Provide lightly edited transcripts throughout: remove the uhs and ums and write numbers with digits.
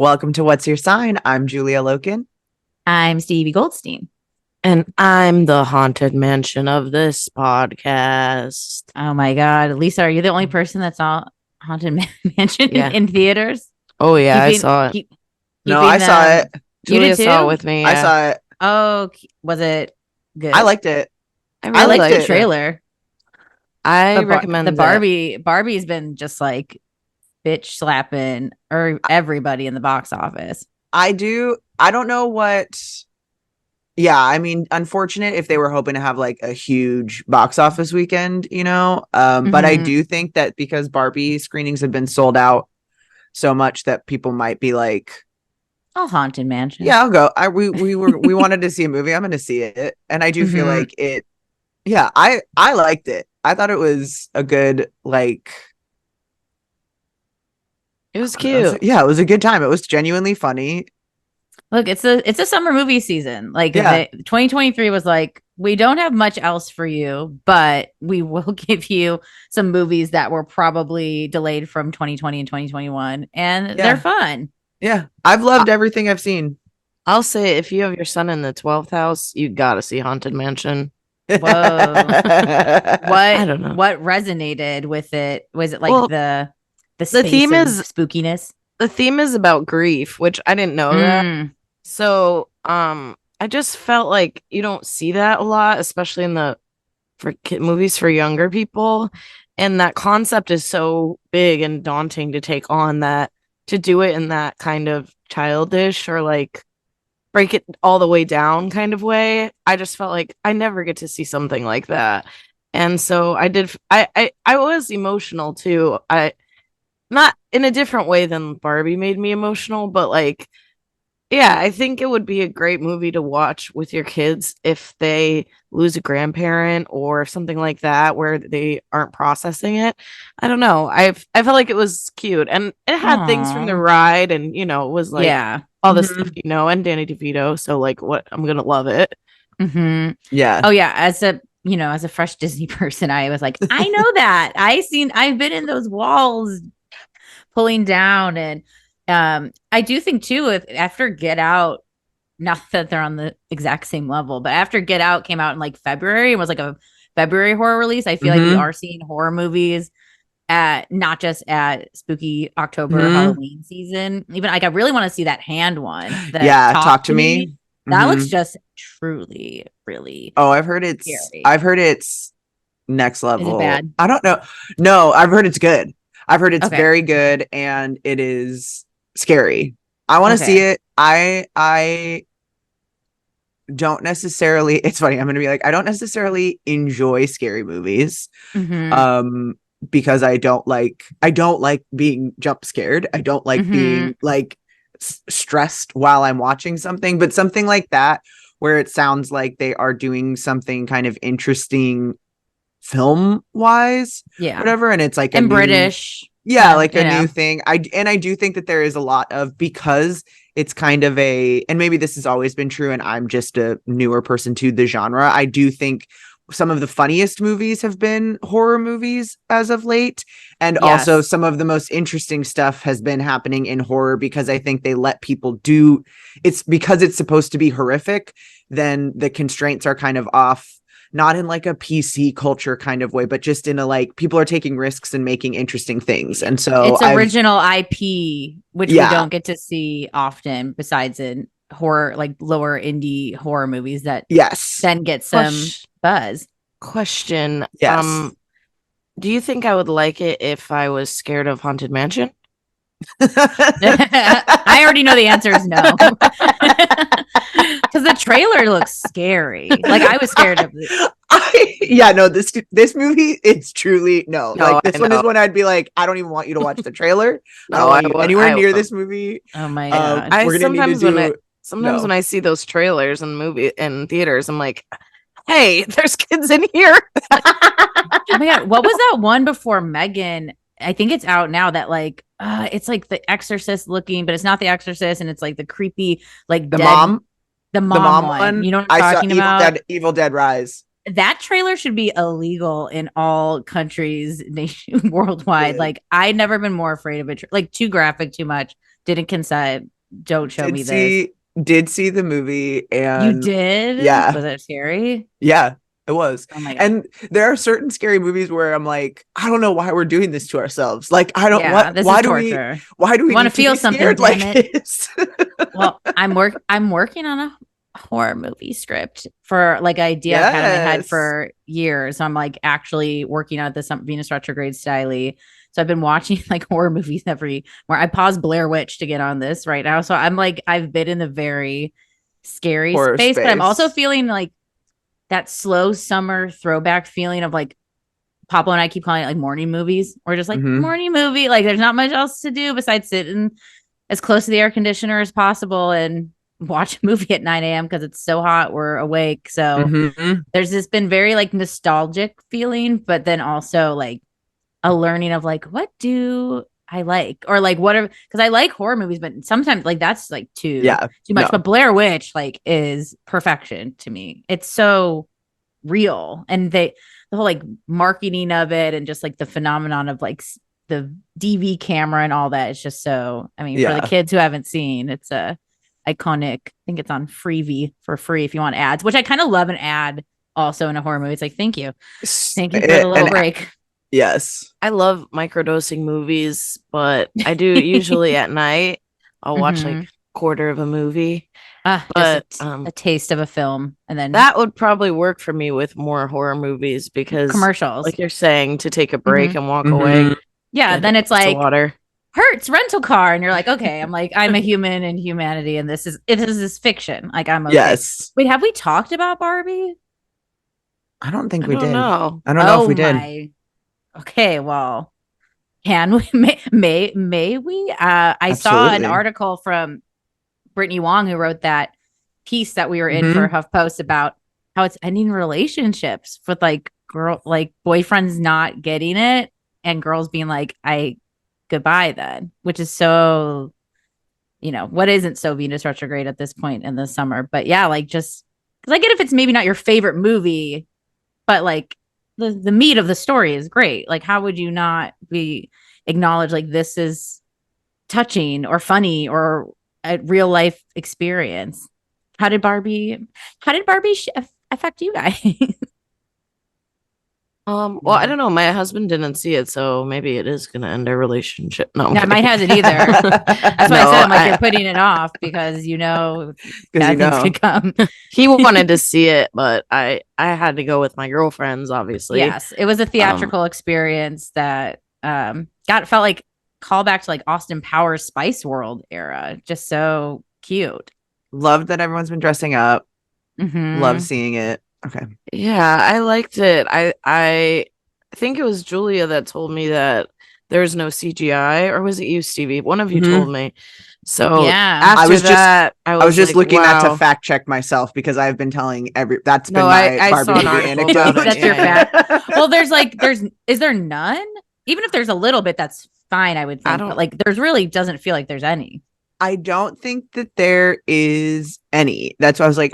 Welcome to What's Your Sign? I'm Julia Loken. I'm Stevie Goldstein. And I'm the haunted mansion of this podcast. Oh my God. Lisa, are you the only person that's all haunted mansion in theaters? Oh, yeah, I saw it. I saw it. Julia saw it with me. I saw it. Oh, was it good? I liked it. I liked the trailer. I recommend the Barbie. Barbie's been just like bitch slapping everybody in the box office. I don't know what. Yeah, I mean, unfortunate if they were hoping to have like a huge box office weekend, but I do think that because Barbie screenings have been sold out so much that people might be like, "Oh, haunted mansion." Yeah, I'll go. We wanted to see a movie. I'm going to see it, and I do feel like it. Yeah, I liked it. I thought it was a good like. It was cute. Yeah, it was a good time. It was genuinely funny. Look, it's a summer movie season. Like 2023 was like, we don't have much else for you, but we will give you some movies that were probably delayed from 2020 and 2021, and they're fun. Yeah, I've loved everything I've seen. I'll say if you have your son in the 12th house, you gotta see Haunted Mansion. Whoa. I don't know. What resonated with it? Was it like the theme is spookiness? The theme is about grief, which I didn't know that. So I just felt like you don't see that a lot, especially in for movies for younger people. And that concept is so big and daunting to take on, that to do it in that kind of childish or like break it all the way down kind of way. I just felt like I never get to see something like that. And so I was emotional too. Not in a different way than Barbie made me emotional, but like, yeah, I think it would be a great movie to watch with your kids if they lose a grandparent or something like that where they aren't processing it. I don't know. I felt like it was cute, and it had things from the ride, and it was like all the stuff, and Danny DeVito. So like, what, I'm gonna love it. Yeah. Oh yeah. As a fresh Disney person, I was like, I know that. I've been in those walls pulling down, and I do think too, if after Get Out, not that they're on the exact same level, but after Get Out came out in like February and was like a February horror release, I feel like we are seeing horror movies not just at spooky October Halloween season. Even like I really want to see that Hand one. Talk to me. That looks just truly, really. Oh, I've heard it's next level. Is it bad? I don't know. No, I've heard it's good. I've heard it's very good, and it is scary. I want to see it. I don't necessarily. It's funny. I'm going to be like, I don't necessarily enjoy scary movies, because I don't like being jump scared. I don't like being like stressed while I'm watching something. But something like that, where it sounds like they are doing something kind of interesting film wise, whatever, and it's like British, like a new thing. I do think that there is a lot of, because it's kind of and maybe this has always been true and I'm just a newer person to the genre, I do think some of the funniest movies have been horror movies as of late, and also some of the most interesting stuff has been happening in horror, because I think they let people do it's because it's supposed to be horrific, then the constraints are kind of off. Not in like a PC culture kind of way, but just in a like, people are taking risks and making interesting things. And so it's original IP, which we don't get to see often, besides in horror, like lower indie horror movies that then get some buzz. Question. Yes. Do you think I would like it if I was scared of Haunted Mansion? I already know the answer is no. Because the trailer looks scary. Like I was scared of this. This movie, it's truly no. Like this one is when I'd be like, I don't even want you to watch the trailer. I don't want you anywhere near this movie. Oh my god! Sometimes when I see those trailers in theaters, I'm like, hey, there's kids in here. Oh my god! What was that one before Megan? I think it's out now, that like it's like The Exorcist looking, but it's not The Exorcist, and it's like the creepy, like the mom one. You know what I'm talking about? Evil Dead Rise. that trailer should be illegal in all countries worldwide. Like, I'd never been more afraid of it. Like, too graphic, too much. Didn't consent. Don't show me this. Did see the movie, and you did? Yeah. Was it scary? Yeah, it was. Oh my God. And there are certain scary movies where I'm like, I don't know why we're doing this to ourselves. Like, I don't. This why is do torture. Why do we want to feel something like this? Well, I'm working on a horror movie script for like idea I've had in my head for years. So I'm like actually working on this Venus retrograde style. So I've been watching like horror movies where I paused Blair Witch to get on this right now. So I'm like, I've been in the very scary space, but I'm also feeling like that slow summer throwback feeling of like Pablo and I keep calling it like morning movies, or just like morning movie. Like there's not much else to do besides sitting as close to the air conditioner as possible and watch a movie at 9 a.m. because it's so hot we're awake. So there's this been very like nostalgic feeling, but then also like a learning of like, what do I like? Or like what are, because I like horror movies, but sometimes like that's like too much. No. But Blair Witch like is perfection to me. It's so real. And the whole like marketing of it and just like the phenomenon of like the DV camera and all that is just so, I mean, for the kids who haven't seen, it's a iconic. I think it's on Freevee for free if you want ads, which I kind of love an ad also in a horror movie. It's like, thank you for the little break. Yes. I love microdosing movies, but I do usually at night. I'll watch like a quarter of a movie. But a taste of a film, and then that would probably work for me with more horror movies because commercials, like you're saying, to take a break and walk away. Yeah, then it's like water. Hertz rental car, and you're like, okay, I'm like, I'm a human in humanity, and this is fiction. Like I'm okay. Yes. Wait, have we talked about Barbie? I don't think we did. Know. I don't know if we did. Okay, well, can we? May we? I saw an article from Brittany Wong who wrote that piece that we were in for HuffPost about how it's ending relationships with like boyfriends not getting it and girls being like, goodbye then, which is so, what isn't so Venus retrograde at this point in the summer. But yeah, like just because I get if it's maybe not your favorite movie, but like the meat of the story is great. Like how would you not be acknowledged like this is touching or funny or a real life experience? How did Barbie affect you guys? Well, I don't know. My husband didn't see it, so maybe it is gonna end a relationship. No, mine hasn't either. That's why I said I'm like you're putting it off because bad things could come. He wanted to see it, but I had to go with my girlfriends, obviously. Yes, it was a theatrical experience that felt like call back to like Austin Powers Spice World era. Just so cute. Love that everyone's been dressing up. Love seeing it. Okay. Yeah, I liked it. I think it was Julia that told me that there's no CGI, or was it you, Stevie? One of you told me. So yeah, I was just looking at to fact check myself because I've been telling that's been my Barbie movie anecdote. That's your fact. Well, is there none? Even if there's a little bit, that's fine. I would think, but like there's really doesn't feel like there's any. I don't think that there is any. That's why I was like,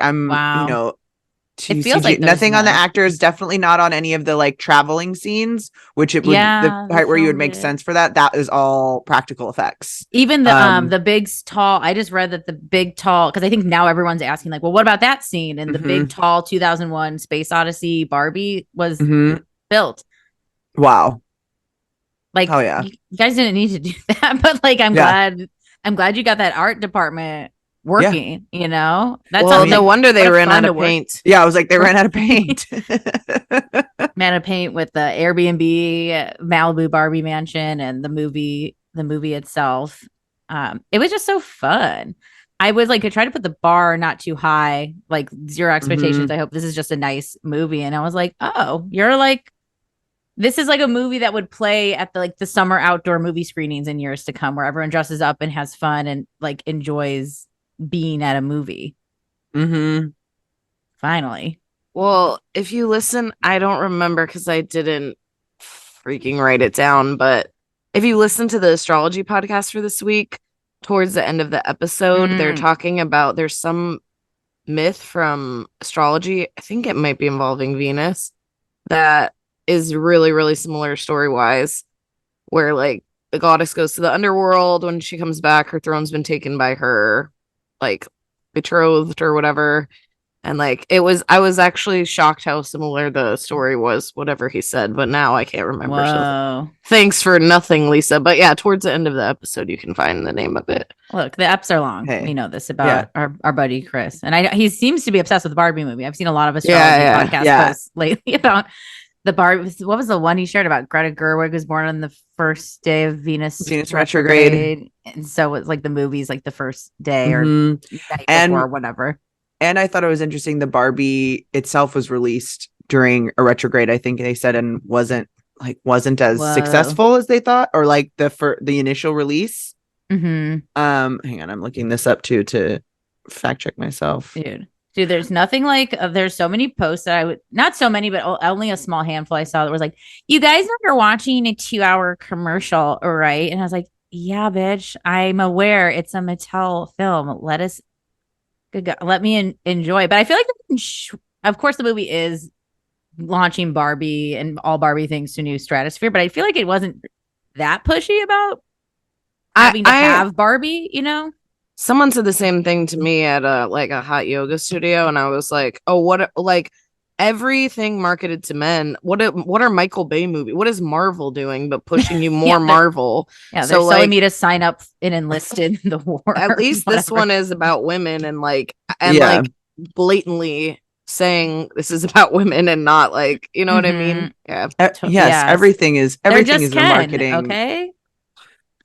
it feels like nothing on the actors, definitely not on any of the like traveling scenes, which it would the part where you would make sense for that is all practical effects. Even the big tall, I just read that the big tall, because I think now everyone's asking like, well, what about that scene? And the big tall 2001 Space Odyssey Barbie was built. Wow. Like, oh yeah, you guys didn't need to do that, but like I'm glad you got that art department working, That's no wonder they ran out of paint. Yeah, I was like, they ran out of paint. Ran out of paint with the Airbnb Malibu Barbie mansion and the movie itself. It was just so fun. I was like, I tried to put the bar not too high, like zero expectations. I hope this is just a nice movie. And I was like, oh, you're like, this is like a movie that would play at the summer outdoor movie screenings in years to come, where everyone dresses up and has fun and like enjoys being at a movie. Finally. Well, if you listen, I don't remember because I didn't freaking write it down, but if you listen to the astrology podcast for this week, towards the end of the episode, they're talking about there's some myth from astrology. I think it might be involving Venus that is really, really similar story wise, where like the goddess goes to the underworld. When she comes back, her throne's been taken by her like betrothed or whatever. And like I was actually shocked how similar the story was, whatever he said, but now I can't remember. Whoa. So thanks for nothing, Lisa. But yeah, towards the end of the episode, you can find the name of it. Look, the eps are long. Hey. We know this about our buddy Chris, and he seems to be obsessed with the Barbie movie. I've seen a lot of astrology podcast posts lately about the Barbie. What was the one he shared about Greta Gerwig was born on the first day of Venus retrograde, and so it's like the movie's like the first day or night before or whatever. And I thought it was interesting. The Barbie itself was released during a retrograde, I think they said, and wasn't as successful as they thought, or like the initial release. Mm-hmm. Hang on, I'm looking this up too to fact check myself. Dude, there's nothing like there's so many posts that I would not so many, but only a small handful I saw that was like, you guys are watching a 2-hour commercial, right? And I was like, yeah, bitch, I'm aware it's a Mattel film. Let me enjoy. But I feel like, of course, the movie is launching Barbie and all Barbie things to new stratosphere, but I feel like it wasn't that pushy about having to have Barbie, you know? Someone said the same thing to me at a hot yoga studio, and I was like, oh, what, like everything marketed to men. What are Michael Bay movie? What is Marvel doing but pushing you more Marvel? Yeah, they're telling me to sign up and enlist in the war. At least this one is about women and like blatantly saying this is about women and not like, you know what I mean? Yeah. Yes, everything is a marketing. Okay.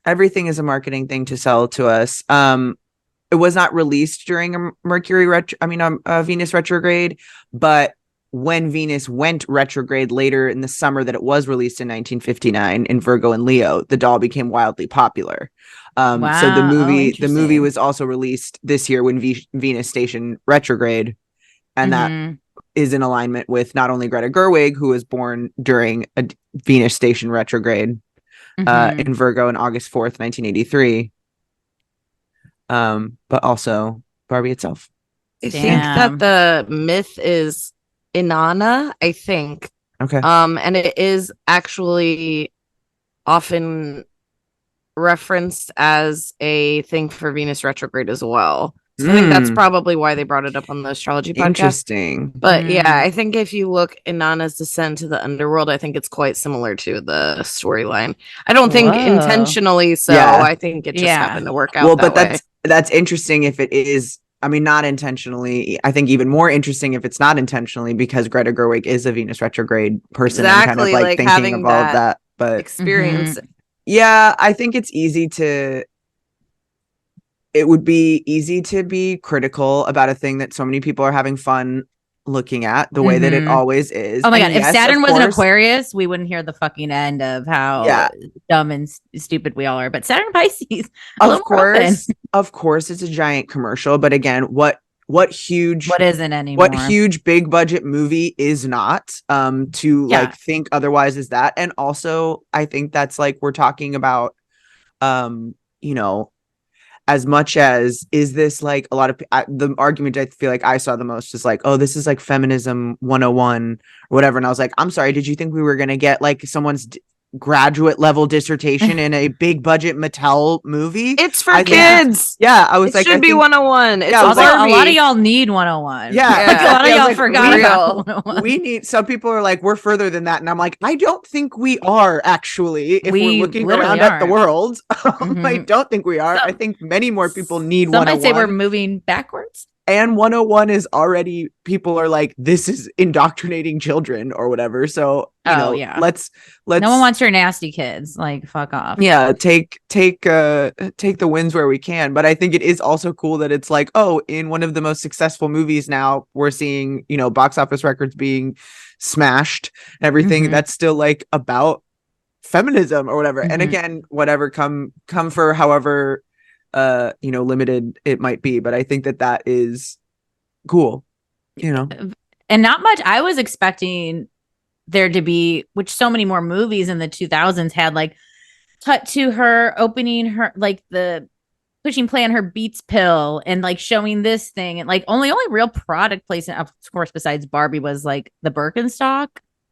Everything is a marketing thing to sell to us. It was not released during a Venus retrograde, but when Venus went retrograde later in the summer that it was released in 1959 in Virgo and Leo, the doll became wildly popular. So the movie was also released this year when Venus stationed retrograde, and that is in alignment with not only Greta Gerwig, who was born during a Venus station retrograde in Virgo on August 4th, 1983, but also Barbie itself. I think that the myth is Inanna, I think. Okay. And it is actually often referenced as a thing for Venus retrograde as well. So I think that's probably why they brought it up on the astrology podcast. Interesting. But yeah, I think if you look Inanna's descent to the underworld, I think it's quite similar to the storyline. I don't think intentionally so. Yeah. I think it just happened to work out. Well, but that's interesting if it is. I mean, not intentionally. I think even more interesting if it's not intentionally, because Greta Gerwig is a Venus retrograde person and kind of like thinking of all of that. But experience. Yeah, I think it would be easy to be critical about a thing that so many people are having fun looking at the way that it always is. Oh my God. If Saturn was an Aquarius, we wouldn't hear the fucking end of how dumb and stupid we all are. But Saturn Pisces, of course, it's a giant commercial. But again, what isn't anymore? What huge big budget movie is not to like think otherwise is that. And also, I think that's like we're talking about, as much as is this like a lot of the argument I feel like I saw the most is like, oh, this is like feminism 101 or whatever. And I was like, I'm sorry, did you think we were going to get like someone's graduate level dissertation in a big budget Mattel movie? It's for kids. Yeah, I was like, it should be 101. It's also a lot of y'all need 101. Yeah, like, a lot of y'all forgot about 101. We need. Some people are like, we're further than that, and I'm like, I don't think we are actually. If we're looking around at the world, I don't think we are. I think many more people need 101. Some might say we're moving backwards. And 101 is already, people are like, this is indoctrinating children or whatever. So, let's no one wants your nasty kids. Like, fuck off. Yeah. Take the wins where we can. But I think it is also cool that it's like, oh, in one of the most successful movies now, we're seeing, box office records being smashed and everything. That's still like about feminism or whatever. And again, whatever come for however limited it might be, but I think that is cool, and not much. I was expecting there to be, which so many more movies in the 2000s had, like cut to her opening her like the pushing play on her Beats pill and like showing this thing, and like only real product placement, of course, besides Barbie, was like the Birkenstock.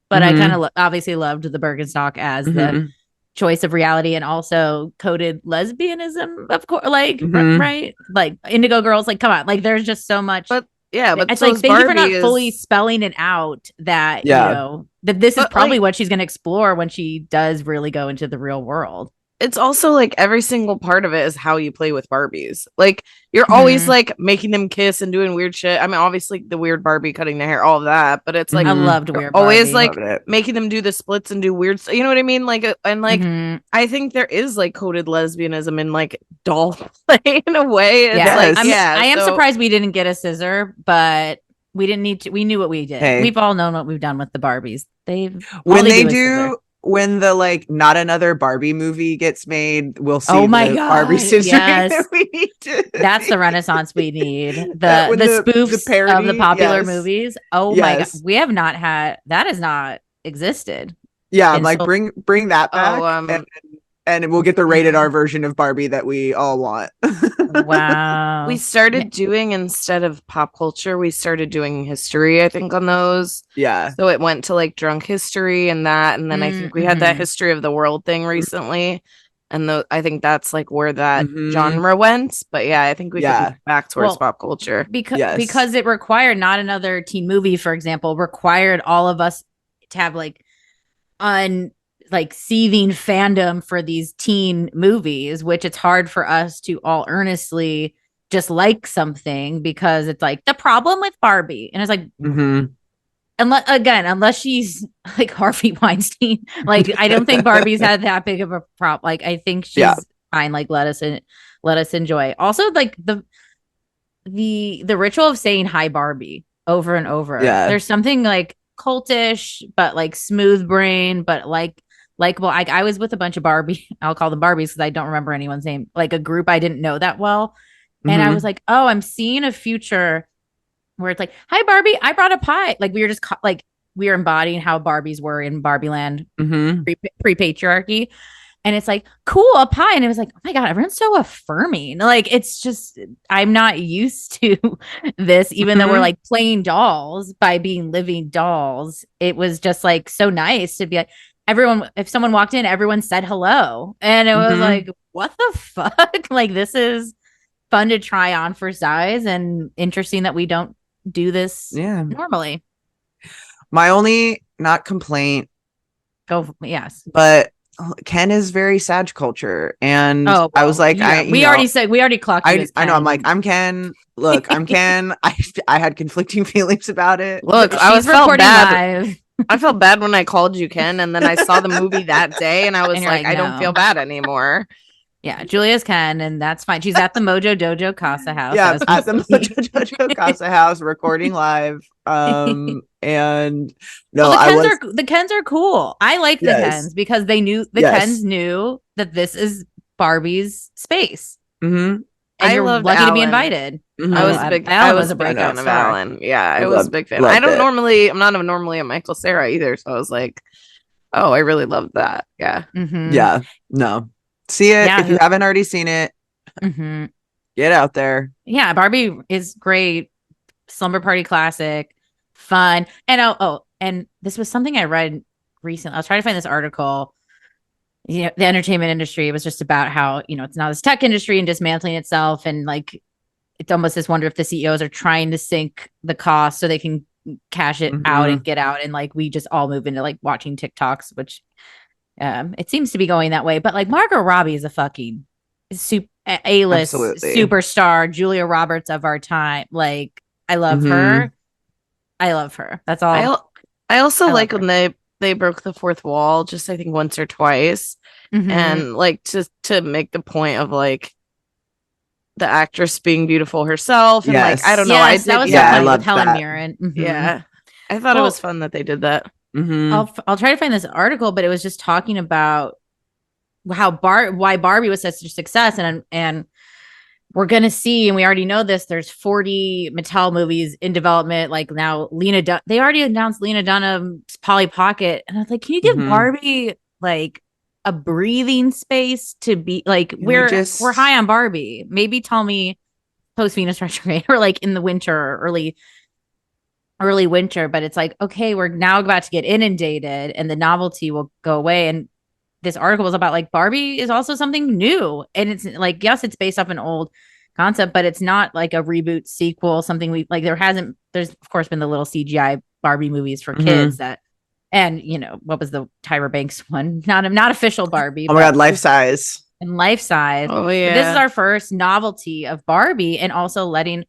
But I kind of obviously loved the Birkenstock as the choice of reality, and also coded lesbianism, of course, like right, like Indigo Girls, like come on, like there's just so much. But but it's like thank you for not fully spelling it out that you know that this is probably what she's going to explore when she does really go into the real world. It's also like every single part of it is how you play with Barbies. Like you're always like making them kiss and doing weird shit. I mean, obviously the weird Barbie cutting the hair, all of that, but it's like I loved weird Barbie. Always like making them do the splits and do weird stuff. You know what I mean? Like and like I think there is like coded lesbianism in like doll play in a way. It's like I am surprised we didn't get a scissor, but we didn't need to. We knew what we did. Hey. We've all known what we've done with the Barbies. When the like not another Barbie movie gets made, we'll see. Oh my god, Barbie scissors that we need that's the renaissance we need. The spoofs parody, of the popular movies. Oh my god, we have not had that. Has not existed. Yeah, like bring that back. And we'll get the rated R version of Barbie that we all want. Wow. We started doing, instead of pop culture, we started doing history, I think, on those. Yeah. So it went to like drunk history and that. And then I think we had that history of the world thing recently. And I think that's like where that genre went. But yeah, I think we can get back towards pop culture. Because it required, not another teen movie, for example, required all of us to have like seething fandom for these teen movies, which it's hard for us to all earnestly just like something, because it's like the problem with Barbie, and it's like unless she's like Harvey Weinstein, like I don't think Barbie's had that big of a problem. Like I think she's fine. Like let us enjoy. Also, like the ritual of saying hi Barbie over and over. Yeah. There's something like cultish, but like smooth brain, but like likable. I was with a bunch of Barbie. I'll call them Barbies because I don't remember anyone's name. Like a group I didn't know that well, and I was like, oh, I'm seeing a future where it's like, hi Barbie, I brought a pie. Like we were just we were embodying how Barbies were in Barbie land pre-patriarchy. And it's like, cool, a pie. And it was like, oh my God, everyone's so affirming. Like, it's just, I'm not used to this, even though we're like playing dolls by being living dolls. It was just like so nice to be like, everyone, if someone walked in, everyone said hello. And it was like, what the fuck? Like, this is fun to try on for size, and interesting that we don't do this normally. My only not complaint. Yes. But Ken is very Sag culture, and I was like, we already clocked. I know. I'm like, I'm Ken. Look, I'm Ken. I had conflicting feelings about it. Look, I felt bad. Live. I felt bad when I called you Ken, and then I saw the movie that day, and I was like, I don't feel bad anymore. Yeah, Julia's Ken, and that's fine. She's at the Mojo Dojo Casa House. Yeah, at the Mojo Dojo Casa House, recording live. And no, the Kens are cool. I like the Kens because they knew Kens knew that this is Barbie's space. And you're lucky to be invited. I was a big fan of Alan. Yeah, I was a big fan. I'm not normally a Michael Cera either, so I was like, oh, I really loved that. Yeah. Yeah. No. See it if you haven't already seen it. Get out there. Yeah, Barbie is great. Slumber party classic, fun. And and this was something I read recently. I was trying to find this article. You know, the entertainment industry was just about how, you know, it's now this tech industry and dismantling itself, and like it's almost this wonder if the CEOs are trying to sink the cost so they can cash it out and get out, and like we just all move into like watching TikToks, which it seems to be going that way. But like Margot Robbie is a fucking A-list superstar, Julia Roberts of our time. Like I love her. That's all. I also like when they broke the fourth wall, just I think once or twice, and like to make the point of like the actress being beautiful herself, and like I don't know, I love Helen Mirren. Yeah, I thought it was fun that they did that. I'll try to find this article, but it was just talking about how why Barbie was such a success, and we're gonna see, and we already know this. There's 40 Mattel movies in development. Like now, they already announced Lena Dunham's Polly Pocket, and I was like, can you give Barbie like a breathing space to be like, we're high on Barbie. Maybe tell me post Venus retrograde or like in the winter or early winter, but it's like, okay, we're now about to get inundated and the novelty will go away. And this article was about like Barbie is also something new. And it's like, yes, it's based off an old concept, but it's not like a reboot sequel, something we like. There's of course been the little CGI Barbie movies for kids that, and you know, what was the Tyra Banks one? Not official Barbie. Oh my God, life size. And life size. Oh yeah. But this is our first novelty of Barbie, and also letting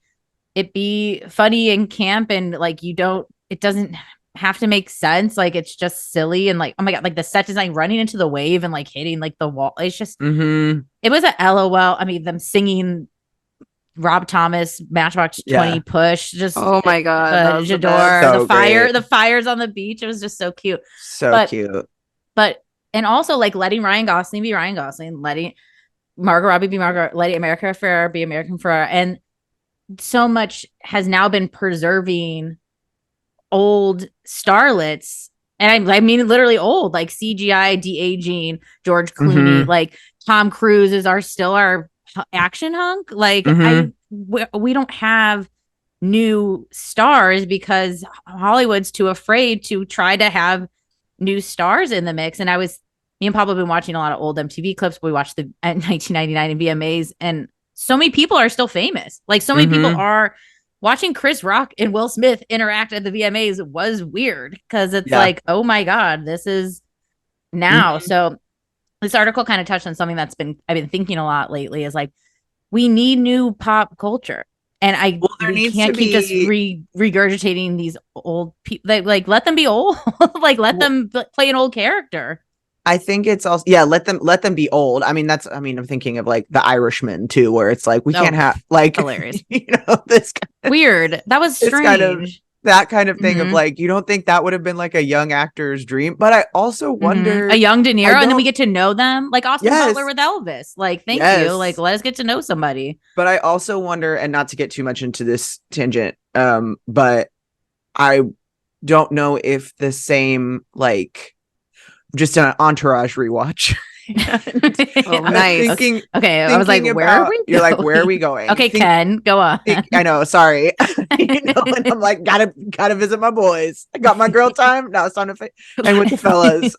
it be funny and camp, and like it doesn't have to make sense. Like it's just silly and like, oh my God, like the set design running into the wave and like hitting like the wall. It's just it was a LOL. I mean, them singing Rob Thomas Matchbox 20 Push. Just oh my God, J'adore. So the fires on the beach. It was just so cute. Cute. But and also like letting Ryan Gosling be Ryan Gosling, letting Margot Robbie be Margot, letting America Ferrera be American Ferrera, and so much has now been preserving old starlets, and I mean literally old, like CGI de-aging George Clooney, like Tom Cruise is still our action hunk. Like we don't have new stars because Hollywood's too afraid to try to have new stars in the mix. And me and Pablo have been watching a lot of old MTV clips. We watched the 1999 VMAs, and so many people are still famous. Like so many people are watching Chris Rock and Will Smith interact at the VMAs was weird because it's like, oh my God, this is now. So this article kind of touched on something I've been thinking a lot lately is like, we need new pop culture. And we can't keep just regurgitating these old people. Like let them be old. Like let them play an old character. I think it's also let them be old. I mean, I'm thinking of like The Irishman too, where it's like we can't have like hilarious. You know, this kind of, weird. That was strange. That kind of thing of like, you don't think that would have been like a young actor's dream, but I also wonder a young De Niro, and then we get to know them, like Austin Butler with Elvis. Like, thank you. Like, let us get to know somebody. But I also wonder, and not to get too much into this tangent, but I don't know if the same like just an Entourage rewatch. Nice. I was like, where are we? You're like, where are we going? Okay, Ken, go on. I know, sorry. And I'm like, gotta visit my boys. I got my girl time. Now it's time to hang with the fellas.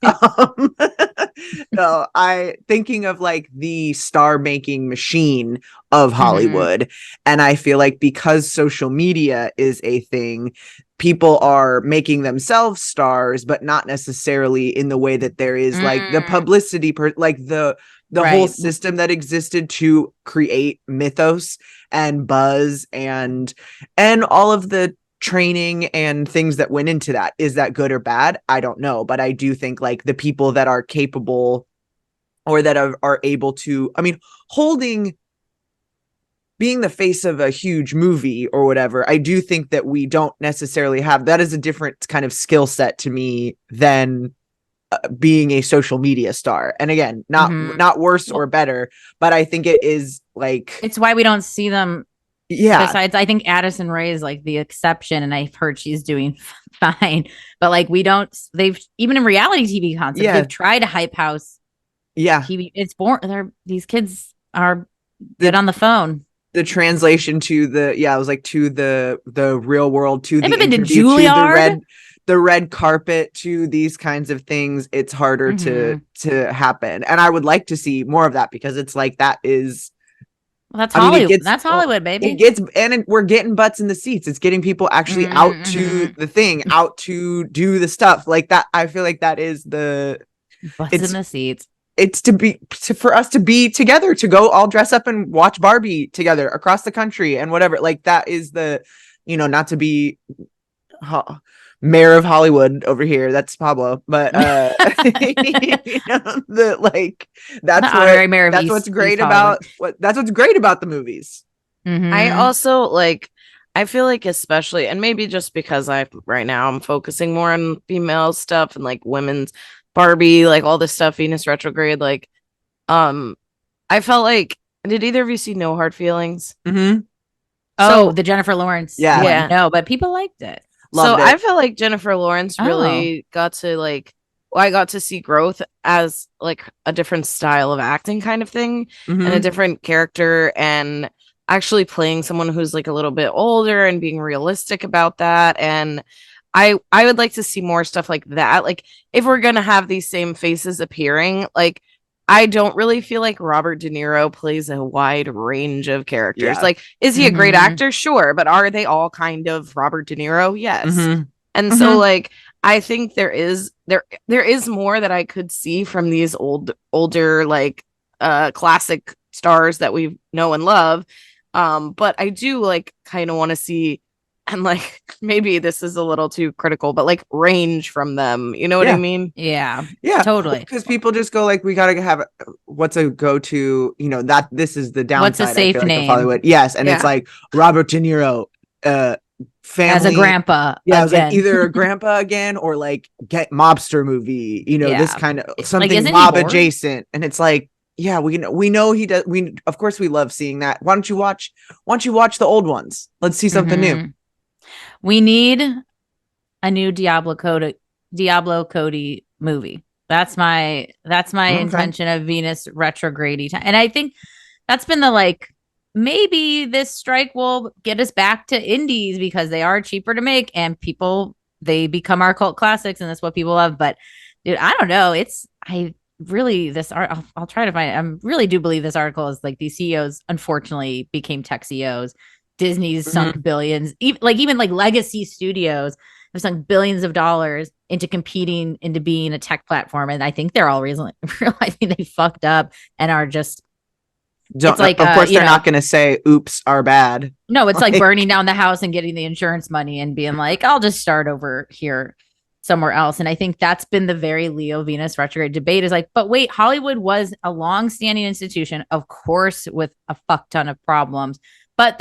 No, I thinking of like the star making machine of Hollywood. And I feel like because social media is a thing, people are making themselves stars, but not necessarily in the way that there is like the publicity, like the whole system that existed to create mythos and buzz and all of the training and things that went into that. Is that good or bad? I don't know. But I do think like the people that are capable or that are able to, I mean, being the face of a huge movie or whatever, I do think that we don't necessarily have, that is a different kind of skill set to me than being a social media star. And again, not worse or better, but I think it is like, it's why we don't see them. Yeah. Besides, I think Addison Rae is like the exception, and I've heard she's doing fine, but like they've even in reality TV concepts, they've tried to hype house. Yeah. It's boring. These kids are good on the phone. The translation to the real world, to the interview, to Juilliard, to the red carpet, to these kinds of things, it's harder to happen. And I would like to see more of that, because it's like that is that's Hollywood. That's Hollywood, baby. We're getting butts in the seats. It's getting people actually out to the thing, out to do the stuff like that. I feel like that is the butts in the seats. It's for us to be together, to go all dress up and watch Barbie together across the country and whatever. Like that is the, not to be mayor of Hollywood over here. That's Pablo, but that's what's great about the movies. I also I feel like, especially, and maybe just because right now I'm focusing more on female stuff and like women's Barbie, like all this stuff, Venus retrograde, like I felt like, did either of you see No Hard Feelings? The Jennifer Lawrence. Yeah. No, but people liked it. Loved it. I felt like Jennifer Lawrence really got to like I got to see growth as like a different style of acting kind of thing, and a different character, and actually playing someone who's like a little bit older and being realistic about that. And I would like to see more stuff like that. Like if we're gonna have these same faces appearing, like I don't really feel like Robert De Niro plays a wide range of characters. Like, is he a great actor? Sure, but are they all kind of Robert De Niro? Yes. And so like I think there is more that I could see from these older like classic stars that we know and love. But I do like kind of want to see, and like maybe this is a little too critical, but like range from them. You know what I mean? Yeah, totally. Because people just go like, we gotta have what's a go-to, you know, that this is the downside. What's a safe name? Of Hollywood. Yes, and it's like Robert De Niro, family as a grandpa. Yeah, I was like either a grandpa again or like get mobster movie. You know, this kind of something like, mob adjacent, and it's like. Yeah, we know he does. We of course we love seeing that. Why don't you watch the old ones? Let's see something new. We need a new Diablo Cody movie. That's my intention of Venus retrograde time. And I think that's been the like, maybe this strike will get us back to indies because they are cheaper to make and they become our cult classics and that's what people love. But dude, I don't know. I'll try to find it. I really do believe this article is like these CEOs unfortunately became tech CEOs. Disney's sunk billions, even like legacy studios have sunk billions of dollars into competing into being a tech platform. And I think they're all realizing they fucked up and are just of course they're not going to say oops, our bad. No, it's like burning down the house and getting the insurance money and being like, I'll just start over here somewhere else. And I think that's been the very Leo Venus retrograde debate is like, but wait, Hollywood was a long-standing institution, of course, with a fuck ton of problems. But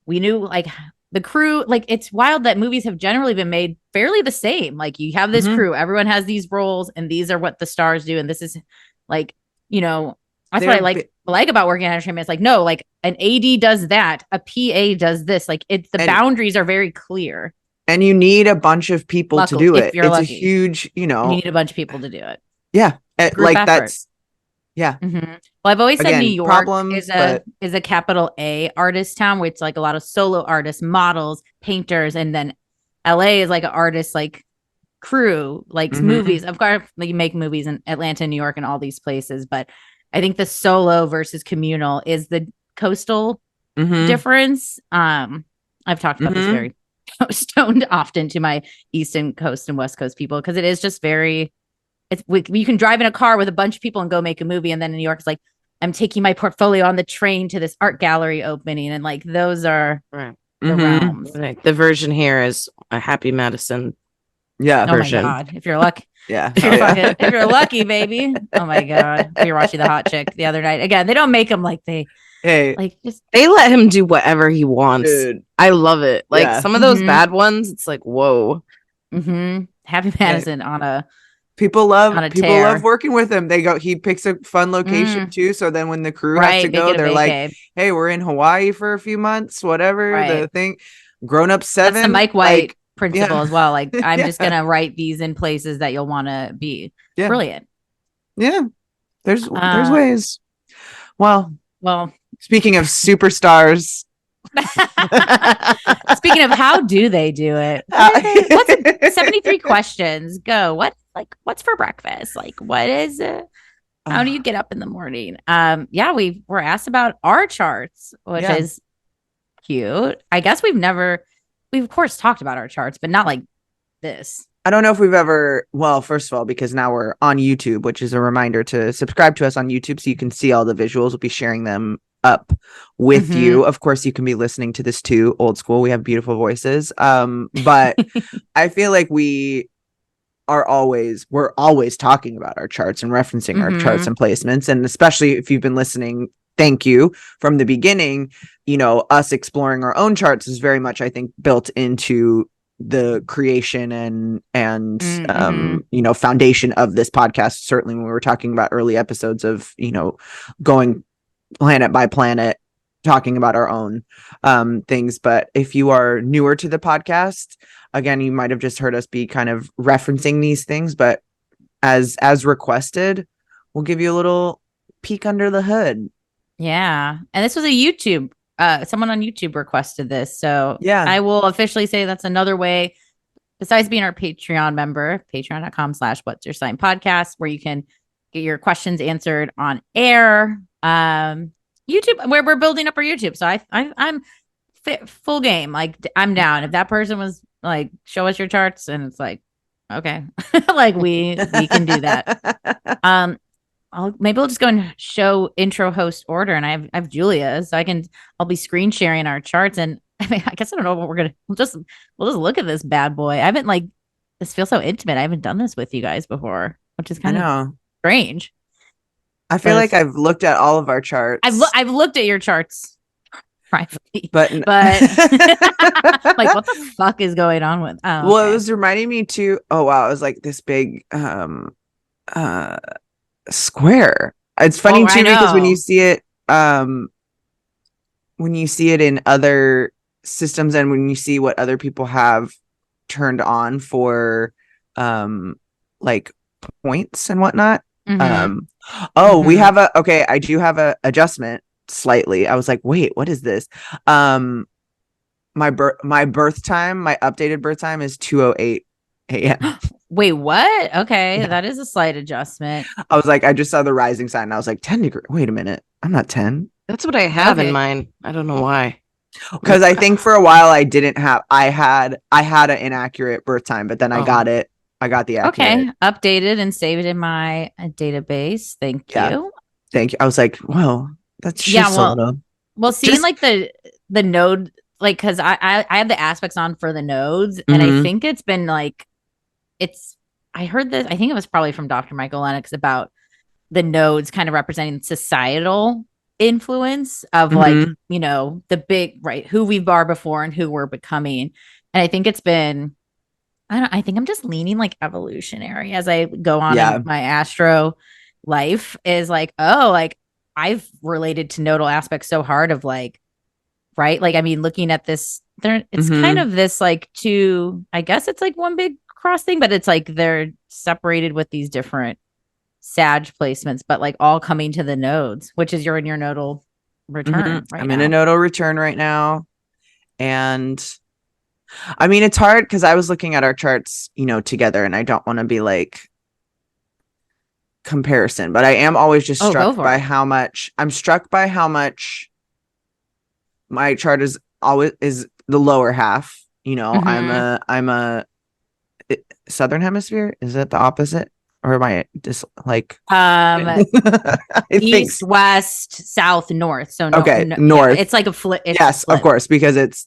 we knew like the crew, like it's wild that movies have generally been made fairly the same. Like you have this crew, everyone has these roles and these are what the stars do. And this is like, you know, that's what I like about working in entertainment. It's like, no, like an AD does that. A PA does this. Like boundaries are very clear. And you need a bunch of people to do it. It's lucky. A huge, you know. You need a bunch of people to do it. Yeah. Like effort. That's, yeah. Well, I've always said New York is a capital A artist town where it's like a lot of solo artists, models, painters. And then LA is like an artist, like crew, like movies. Of course, like you make movies in Atlanta, New York, and all these places. But I think the solo versus communal is the coastal difference. I've talked about this very stoned often to my Eastern Coast and West Coast people because it is just very. You can drive in a car with a bunch of people and go make a movie, and then in New York, it's like I'm taking my portfolio on the train to this art gallery opening, and like those are the realms. Right. The version here is a Happy Madison. Yeah, version. Oh my god! If you're lucky, if you're lucky, baby. Oh my god! We were watching The Hot Chick the other night. Again, they don't make them like they. Hey, like they let him do whatever he wants. Dude. I love it. Like some of those bad ones, it's like whoa. Happy Madison on a. People love working with him. He picks a fun location too. So then when the crew has to go, they're like, hey, we're in Hawaii for a few months, whatever the thing. Grown Up 7. That's the Mike White principle as well. Like I'm just gonna write these in places that you'll want to be. Yeah. Brilliant. Yeah. There's ways. Well, speaking of superstars. Speaking of how do they do it? What's 73 questions? Go. What's for breakfast? Like, what is it? How do you get up in the morning? We were asked about our charts, which is cute. I guess we've of course talked about our charts, but not like this. I don't know if we've ever, first of all, because now we're on YouTube, which is a reminder to subscribe to us on YouTube so you can see all the visuals. We'll be sharing them up with you. Of course, you can be listening to this too, old school. We have beautiful voices. But I feel like we're always talking about our charts and referencing our charts and placements. And especially if you've been listening, thank you from the beginning, us exploring our own charts is very much, I think, built into the creation and foundation of this podcast. Certainly when we were talking about early episodes of, going planet by planet, talking about our own things. But if you are newer to the podcast, again, you might have just heard us be kind of referencing these things, but as requested, we'll give you a little peek under the hood. Yeah. And this was a YouTube, someone on YouTube requested this. So yeah, I will officially say that's another way, besides being our Patreon member, patreon.com/what's your sign podcast, where you can get your questions answered on air. YouTube, where we're building up our YouTube. So I'm full game. Like, I'm down. If that person was like, show us your charts, and it's like, okay, like we can do that. Maybe we'll just go and show intro host order, and I have Julia, so I'll be screen sharing our charts, and I mean, I guess I don't know what we'll just look at this bad boy. I haven't this feels so intimate. I haven't done this with you guys before, which is kind of strange. I feel like I've looked at all of our charts. I've looked at your charts privately, but like, what the fuck is going on with? Well, okay. It was reminding me too. Oh wow, it was like this big square. It's funny too because when you see it in other systems, and when you see what other people have turned on for like points and whatnot. Mm-hmm. We have I do have a adjustment slightly. I was like, wait, what is this? My birth time, my updated birth time is 2:08 a.m. Wait, what? Okay, yeah. That is a slight adjustment. I was like, I just saw the rising sign, and I was like, 10 degrees. Wait a minute, I'm not 10. That's what I have in mind. I don't know why. Because I think for a while I didn't have. I had an inaccurate birth time, but then I got it. I got the accurate. Okay, updated and saved in my database. Thank you. Thank you. I was like, well, that's just a little. Well, seeing like the node, like, because I have the aspects on for the nodes, and I think it's been like, I heard this, I think it was probably from Dr. Michael Lennox, about the nodes kind of representing societal influence of like, you know, the big, right, who we are before and who we're becoming. And I think it's been, I think I'm just leaning like evolutionary as I go on in my astro life, is like, oh, like I've related to nodal aspects so hard of like, right, like, I mean, looking at this, it's kind of this like two, I guess it's like one big cross thing, but it's like they're separated with these different Sag placements, but like all coming to the nodes, which is you're in your nodal return. I'm in a nodal return right now, and I mean, it's hard because I was looking at our charts, you know, together, and I don't want to be like comparison, but I am always just struck by how much my chart is always is the lower half. You know, I'm a southern hemisphere. Is it the opposite, or am I just like east, west, south, north? So north. Yeah, it's like a flip. Yes, of course, because it's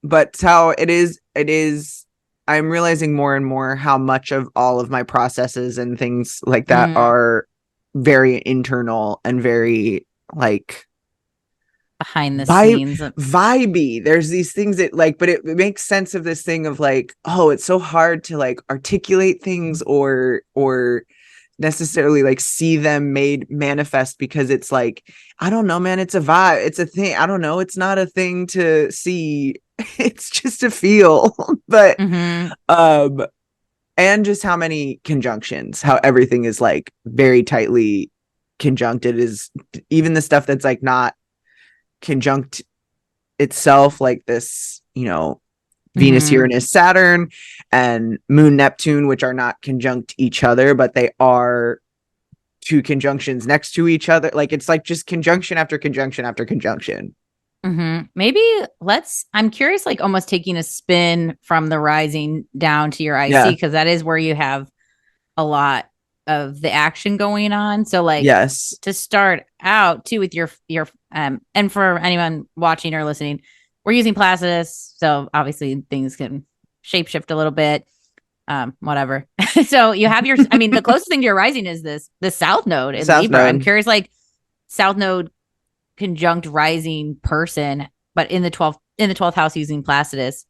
but how it is. I'm realizing more and more how much of all of my processes and things like that are very internal and very like behind the scenes, vibey. There's these things that like, but it makes sense of this thing of like, oh, it's so hard to like articulate things or necessarily like see them made manifest, because it's like, I don't know, man, it's a vibe, it's a thing. I don't know, it's not a thing to see, it's just a feel. But and just how many conjunctions, how everything is like very tightly conjuncted, is even the stuff that's like not conjunct itself, like this, you know, Venus-Uranus Saturn and Moon Neptune, which are not conjunct each other, but they are two conjunctions next to each other. Like it's like just conjunction after conjunction after conjunction. Maybe I'm curious, like almost taking a spin from the rising down to your IC, because that is where you have a lot of the action going on. So like, yes, to start out too with your and for anyone watching or listening, we're using Placidus, so obviously things can shapeshift a little bit, whatever. So you have your, I mean, the closest thing to your rising is the south node in Libra. I'm curious, like south node conjunct rising person, but in the 12th house using Placidus.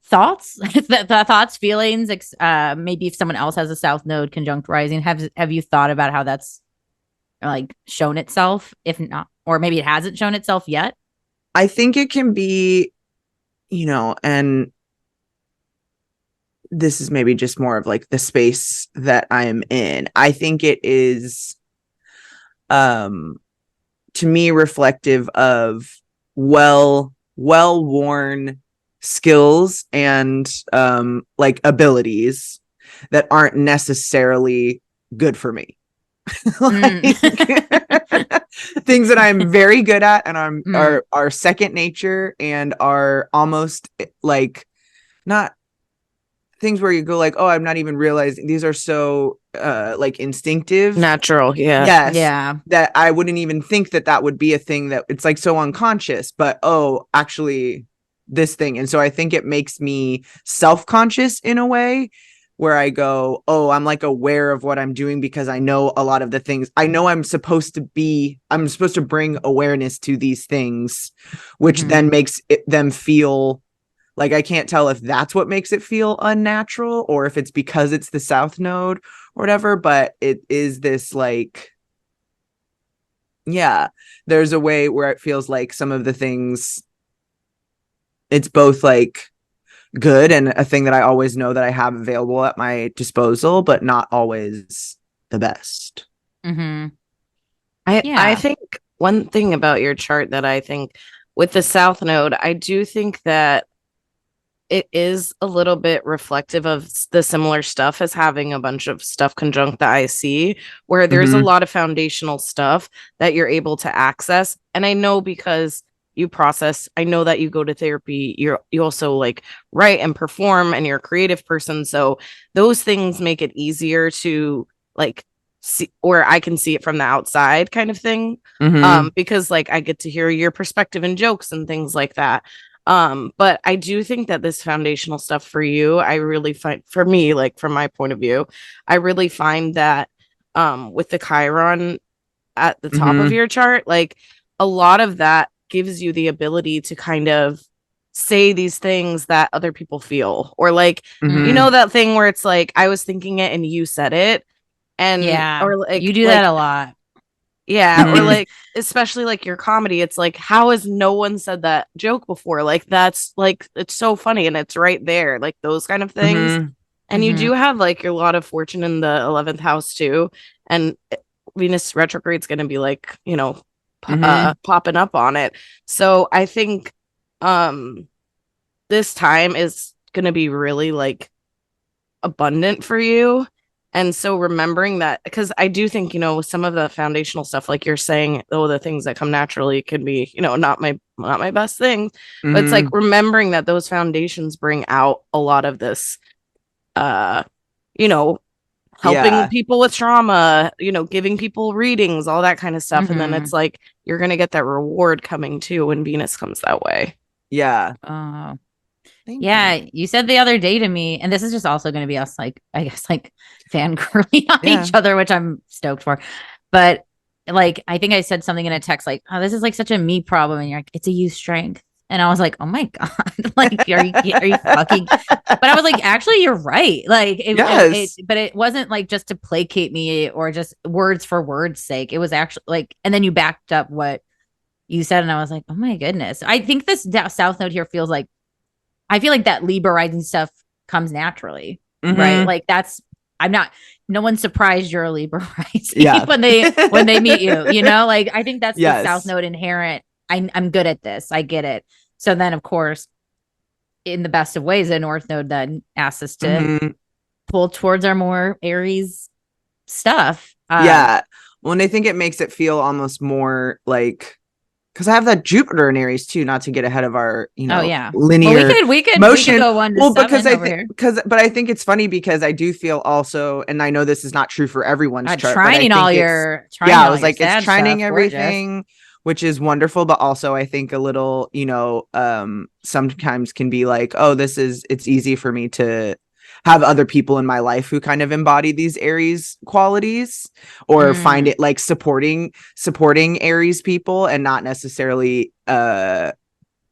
Thoughts, the thoughts, feelings, maybe if someone else has a south node conjunct rising, have you thought about how that's like shown itself, if not, or maybe it hasn't shown itself yet? I think it can be, you know, and this is maybe just more of like the space that I am in. I think it is to me reflective of well-worn skills and like abilities that aren't necessarily good for me. Like, things that I'm very good at and are second nature and are almost like not things where you go like, oh, I'm not even realizing these are so like instinctive, natural. Yes, yeah, that I wouldn't even think that would be a thing, that it's like so unconscious, but oh, actually this thing. And so I think it makes me self-conscious in a way where I go, oh, I'm like aware of what I'm doing because I know a lot of the things. I know I'm supposed to bring awareness to these things, which then makes them feel like, I can't tell if that's what makes it feel unnatural or if it's because it's the South Node or whatever, but it is this like, yeah, there's a way where it feels like some of the things, it's both like good and a thing that I always know that I have available at my disposal, but not always the best. I think one thing about your chart that I think with the South Node, I do think that it is a little bit reflective of the similar stuff as having a bunch of stuff conjunct the IC, where there's a lot of foundational stuff that you're able to access. And I know because you process, I know that you go to therapy, you also like write and perform and you're a creative person. So those things make it easier to like see, or I can see it from the outside kind of thing. Because like I get to hear your perspective and jokes and things like that. But I do think that this foundational stuff for you, I really find, for me, like from my point of view, I really find that with the Chiron at the top of your chart, like a lot of that gives you the ability to kind of say these things that other people feel, or like, you know, that thing where it's like, I was thinking it and you said it. And or like you do that a lot. Yeah, or like especially like your comedy, it's like, how has no one said that joke before? Like that's like, it's so funny and it's right there, like those kind of things. And you do have like a lot of fortune in the 11th house too, and Venus retrograde's going to be like, you know, popping up on it. So I think this time is going to be really like abundant for you. And so remembering that, because I do think, you know, some of the foundational stuff, like you're saying, oh, the things that come naturally can be, you know, not my best thing. But it's like remembering that those foundations bring out a lot of this, you know, helping people with trauma, you know, giving people readings, all that kind of stuff. And then it's like, you're going to get that reward coming too when Venus comes that way. Yeah. You said the other day to me, and this is just also going to be us, like, I guess, like fangirling on each other, which I'm stoked for. But like, I think I said something in a text like, oh, this is like such a me problem. And you're like, it's a you strength. And I was like, oh my God, like, are you fucking, but I was like, actually, you're right. Like, but it wasn't like just to placate me or just words for words sake. It was actually like, and then you backed up what you said. And I was like, oh my goodness. I think this South Node here feels like, I feel like that Libra rising stuff comes naturally, right? Like no one's surprised you're a Libra rising when they meet you, you know, like I think that's the South Node inherent. I'm good at this. I get it. So then of course, in the best of ways, the North Node then asks us to pull towards our more Aries stuff. Well, and I think it makes it feel almost more like, because I have that Jupiter in Aries too, not to get ahead of our, you know, linear we could motion. Go 1 to 7 because but I think it's funny because I do feel also, and I know this is not true for everyone's chart. Trining all your, I was like, it's trining everything, which is wonderful, but also I think a little, you know, sometimes can be like, oh, it's easy for me to have other people in my life who kind of embody these Aries qualities, or find it like supporting Aries people and not necessarily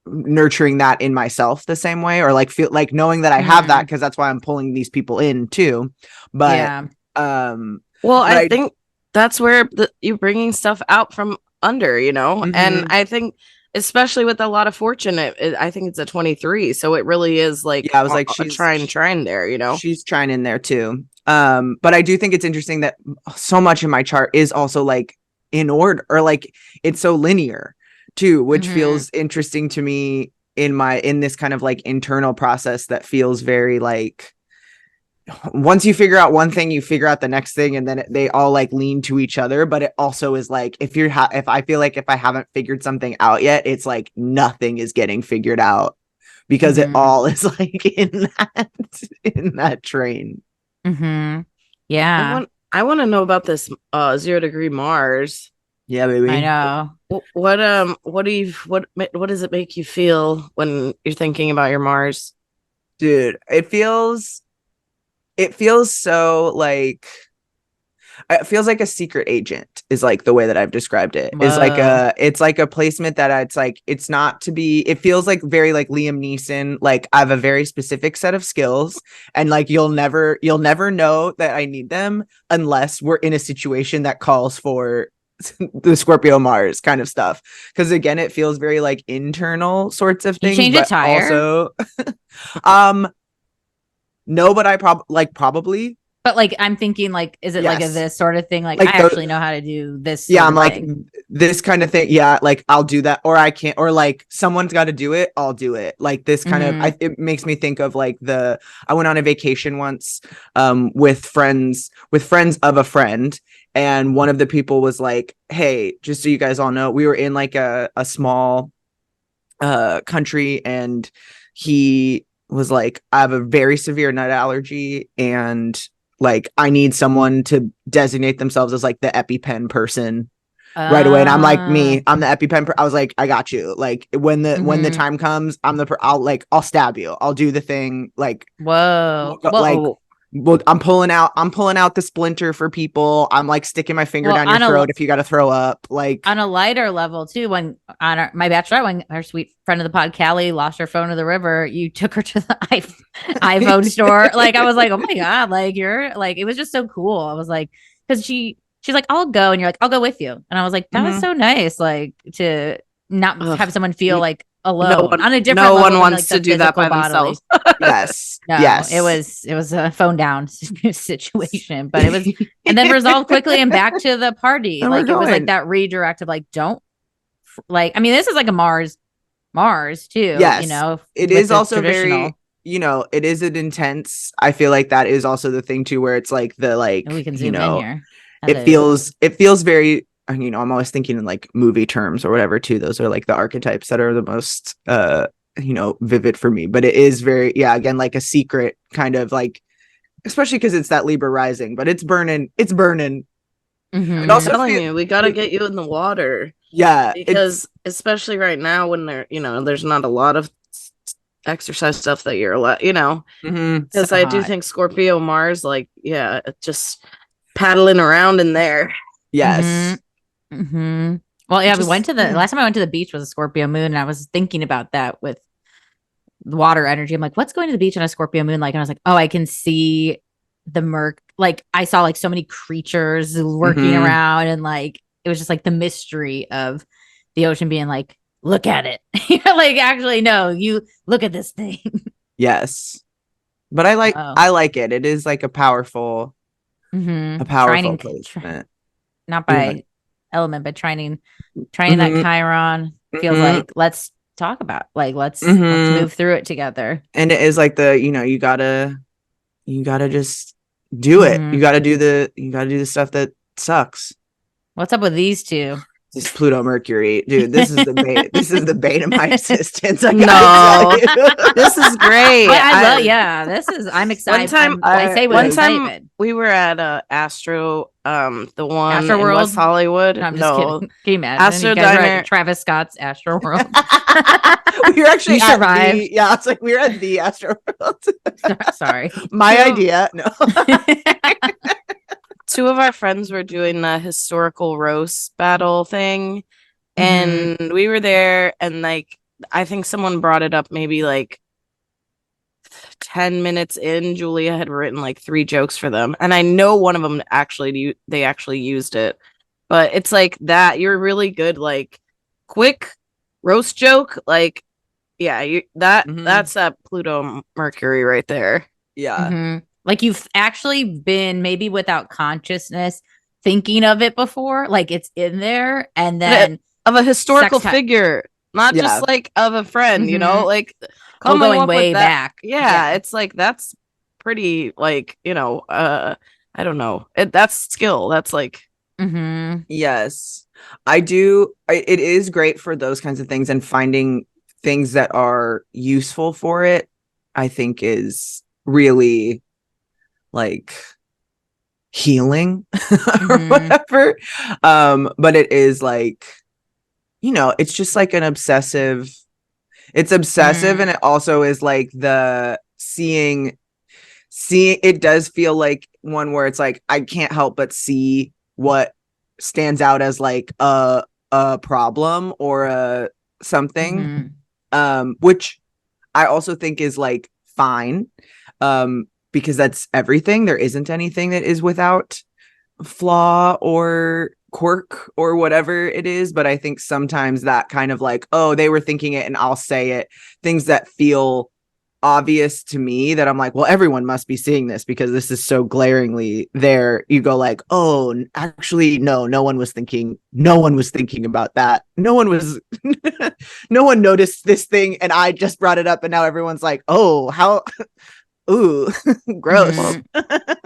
nurturing that in myself the same way, or like feel like knowing that I have that because that's why I'm pulling these people in too. But I think that's where you're bringing stuff out from under, you know. And I think especially with a lot of fortune. I think it's a 23, so it really is like I was like, she's trying there, you know. She's trying in there too. But I do think it's interesting that so much in my chart is also like in order, or like it's so linear too, which feels interesting to me in this kind of like internal process that feels very like, once you figure out one thing, you figure out the next thing, and then they all like lean to each other. But it also is like, if I feel like if I haven't figured something out yet, it's like nothing is getting figured out, because it all is like in that train. Yeah. I want to know about this 0-degree Mars. Yeah, baby. I know. What does it make you feel when you're thinking about your Mars? Dude, it feels so like, it feels like a secret agent is like the way that I've described it. Whoa. It's like a placement that it's like, it's not to be, it feels like very like Liam Neeson. Like I have a very specific set of skills, and like you'll never know that I need them unless we're in a situation that calls for the Scorpio Mars kind of stuff. Because again, it feels very like internal sorts of things. You change a tire? Also, no, but I probably. But like, I'm thinking like, is it like a this sort of thing? Like I actually know how to do this. Yeah, I'm like this kind of thing. Yeah, like I'll do that, or I can't, or like someone's got to do it. I'll do it. Like this kind of. It makes me think of like I went on a vacation once, with friends of a friend, and one of the people was like, "Hey, just so you guys all know, we were in like a small, country, and he was like, I have a very severe nut allergy, and like I need someone to designate themselves as like the EpiPen person right away." And I'm like, I'm the EpiPen. I was like, I got you. Like when the time comes, I'll stab you. I'll do the thing. Like, whoa. Like, well, I'm pulling out the splinter for people. I'm like sticking my finger down your throat if you got to throw up. Like on a lighter level too, when on my bachelorette, when our sweet friend of the pod, Callie, lost her phone in the river, you took her to the iPhone store. Like I was like, oh my God, like you're like, it was just so cool. I was like, because she's like, I'll go, and you're like, I'll go with you. And I was like, that was so nice, like to not have someone feel like alone on a different level. No one wants to do that by themselves. Yes. No, yes. It was a phone down situation, but it was, and then resolved quickly and back to the party. Like it was like that redirect of like, don't like, I mean, this is like a Mars too. Yes. You know, it is also very, you know, it is an intense. I feel like that is also the thing too, where it's like the like, we can zoom in here. It feels very, you know, I'm always thinking in like movie terms or whatever too. Those are like the archetypes that are the most you know, vivid for me. But it is very, again, like a secret kind of like, especially because it's that Libra rising, but it's burning. And also telling you, we got to get you in the water. Yeah, because especially right now when there's not a lot of exercise stuff that you're allowed, you know, because I do think Scorpio Mars, like, just paddling around in there. Yes. Well, we went to the last time I went to the beach was a Scorpio moon, and I was thinking about that with water energy. I'm like, what's going to the beach on a Scorpio moon like? And I was like, oh, I can see the murk. Like I saw like so many creatures working around, and like it was just like the mystery of the ocean being like, look at it. You're like, actually, no, you look at this thing. Yes, but I like it. It is like a powerful placement. Not by element, but trying that Chiron feels like, let's talk about, like, let's move through it together. And it is like you gotta just do it. You gotta do the stuff that sucks. What's up with these two? This Pluto Mercury, dude. This is the bait. This is the bait of my existence. No, this is great. I'm excited. One time we were at Astro, the one in West Hollywood. No, I'm just kidding. Can you imagine? Astro Diner, Travis Scott's Astro World. We were actually it's like we were at the Astro World. Sorry, my idea. No. Two of our friends were doing the historical roast battle thing, and we were there, and like I think someone brought it up maybe like 10 minutes in. Julia had written like 3 jokes for them, and I know one of them they actually used it. But it's like that you're really good, like quick roast joke, like, yeah, that's that Pluto Mercury right there. Yeah. Like you've actually been maybe without consciousness thinking of it before, like it's in there, and then of a historical figure, not just like of a friend, you know, like going way back. Yeah, it's like that's pretty, like, you know, I don't know, that's skill. That's like, yes, I do. It is great for those kinds of things, and finding things that are useful for it, I think, is really like healing or whatever. But it is like, you know, it's just like an obsessive. It's obsessive, and it also is like the seeing. It does feel like one where it's like I can't help but see what stands out as like a problem or a something, which I also think is like fine, because that's everything. There isn't anything that is without flaw or quirk or whatever it is. But I think sometimes that kind of like, oh, they were thinking it and I'll say it, things that feel obvious to me that I'm like, well, everyone must be seeing this because this is so glaringly there. You go like, oh, actually, no one was thinking about that. No one was no one noticed this thing, and I just brought it up, and now everyone's like, oh, how ooh, gross.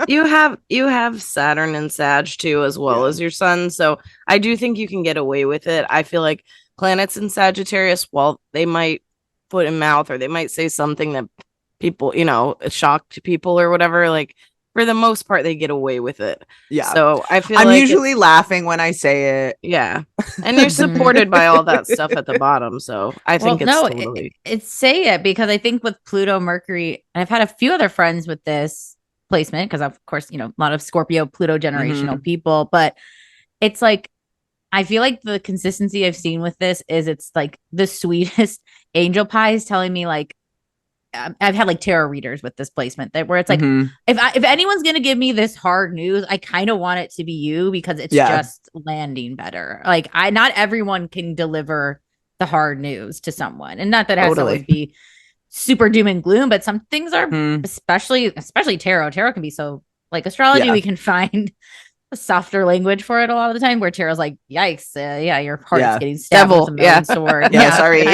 You have Saturn and Sag too, as well as your sun. So I do think you can get away with it. I feel like planets in Sagittarius, while they might foot in mouth or they might say something that people, you know, shocked people or whatever, like for the most part they get away with it. Yeah. So I feel I'm usually laughing when I say it. Yeah. And you're supported by all that stuff at the bottom. So I think it's say it, because I think with Pluto Mercury, and I've had a few other friends with this placement, because of course, you know, a lot of Scorpio Pluto generational people, but it's like, I feel like the consistency I've seen with this is it's like the sweetest angel pies telling me, like, I've had like tarot readers with this placement that where it's like, if anyone's going to give me this hard news, I kind of want it to be you, because it's just landing better. Like not everyone can deliver the hard news to someone, and not that it has to always be super doom and gloom, but some things are, especially tarot can be so, like astrology, we can find a softer language for it a lot of the time, where tarot's like, yikes, your heart is getting stabbed with a million sword. Sorry.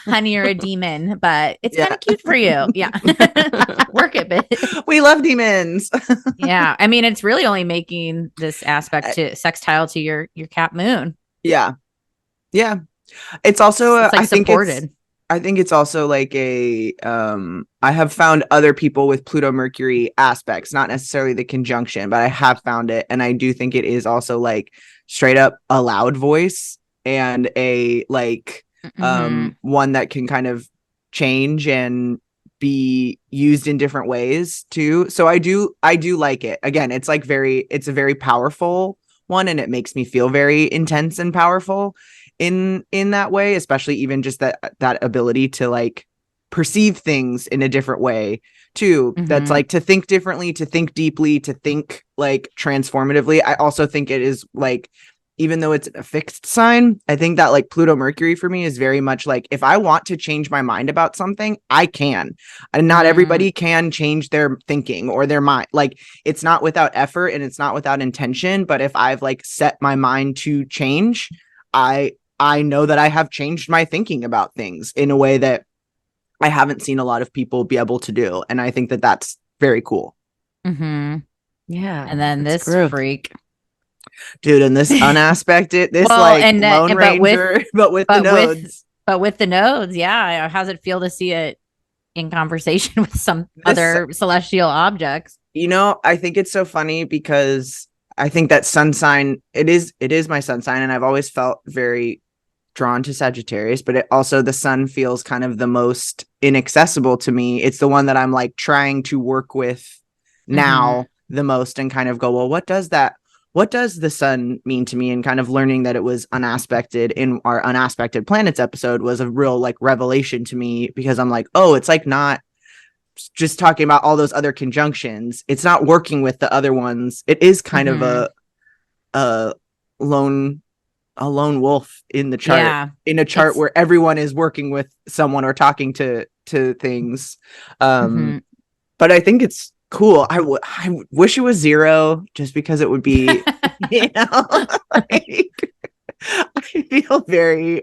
honey, you're a demon, but it's kind of cute for you. Work it, bitch. We love demons. I mean, it's really only making this aspect to sextile to your Cap Moon. It's also it's like supported. I think it's also like a I have found other people with Pluto Mercury aspects, not necessarily the conjunction, but I have found it, and I do think it is also like straight up a loud voice, and a like one that can kind of change and be used in different ways too. So I do like it. Again, it's like it's a very powerful one, and it makes me feel very intense and powerful in that way, especially even just that ability to like perceive things in a different way too. That's like to think differently, to think deeply, to think like transformatively. I also think it is like, even though it's a fixed sign, I think that like Pluto Mercury for me is very much like, if I want to change my mind about something, I can. And not everybody can change their thinking or their mind. Like it's not without effort and it's not without intention, but if I've like set my mind to change, I know that I have changed my thinking about things in a way that I haven't seen a lot of people be able to do. And I think that that's very cool. Yeah. And then this freak. Dude, and this unaspected, this Lone Ranger, but with the nodes. But with the nodes, yeah. How's it feel to see it in conversation with some other celestial objects? You know, I think it's so funny because I think that sun sign, it is my sun sign, and I've always felt very drawn to Sagittarius, but it also, the sun feels kind of the most inaccessible to me. It's the one that I'm like trying to work with now the most, and kind of go, well, what does the sun mean to me? And kind of learning that it was unaspected in our unaspected planets episode was a real like revelation to me, because I'm like, oh, it's like not just talking about all those other conjunctions. It's not working with the other ones. It is kind of a lone a lone wolf in the chart, in a chart where everyone is working with someone or talking to things. But I think it's cool. I wish it was 0 just because it would be, you know, like, I feel very,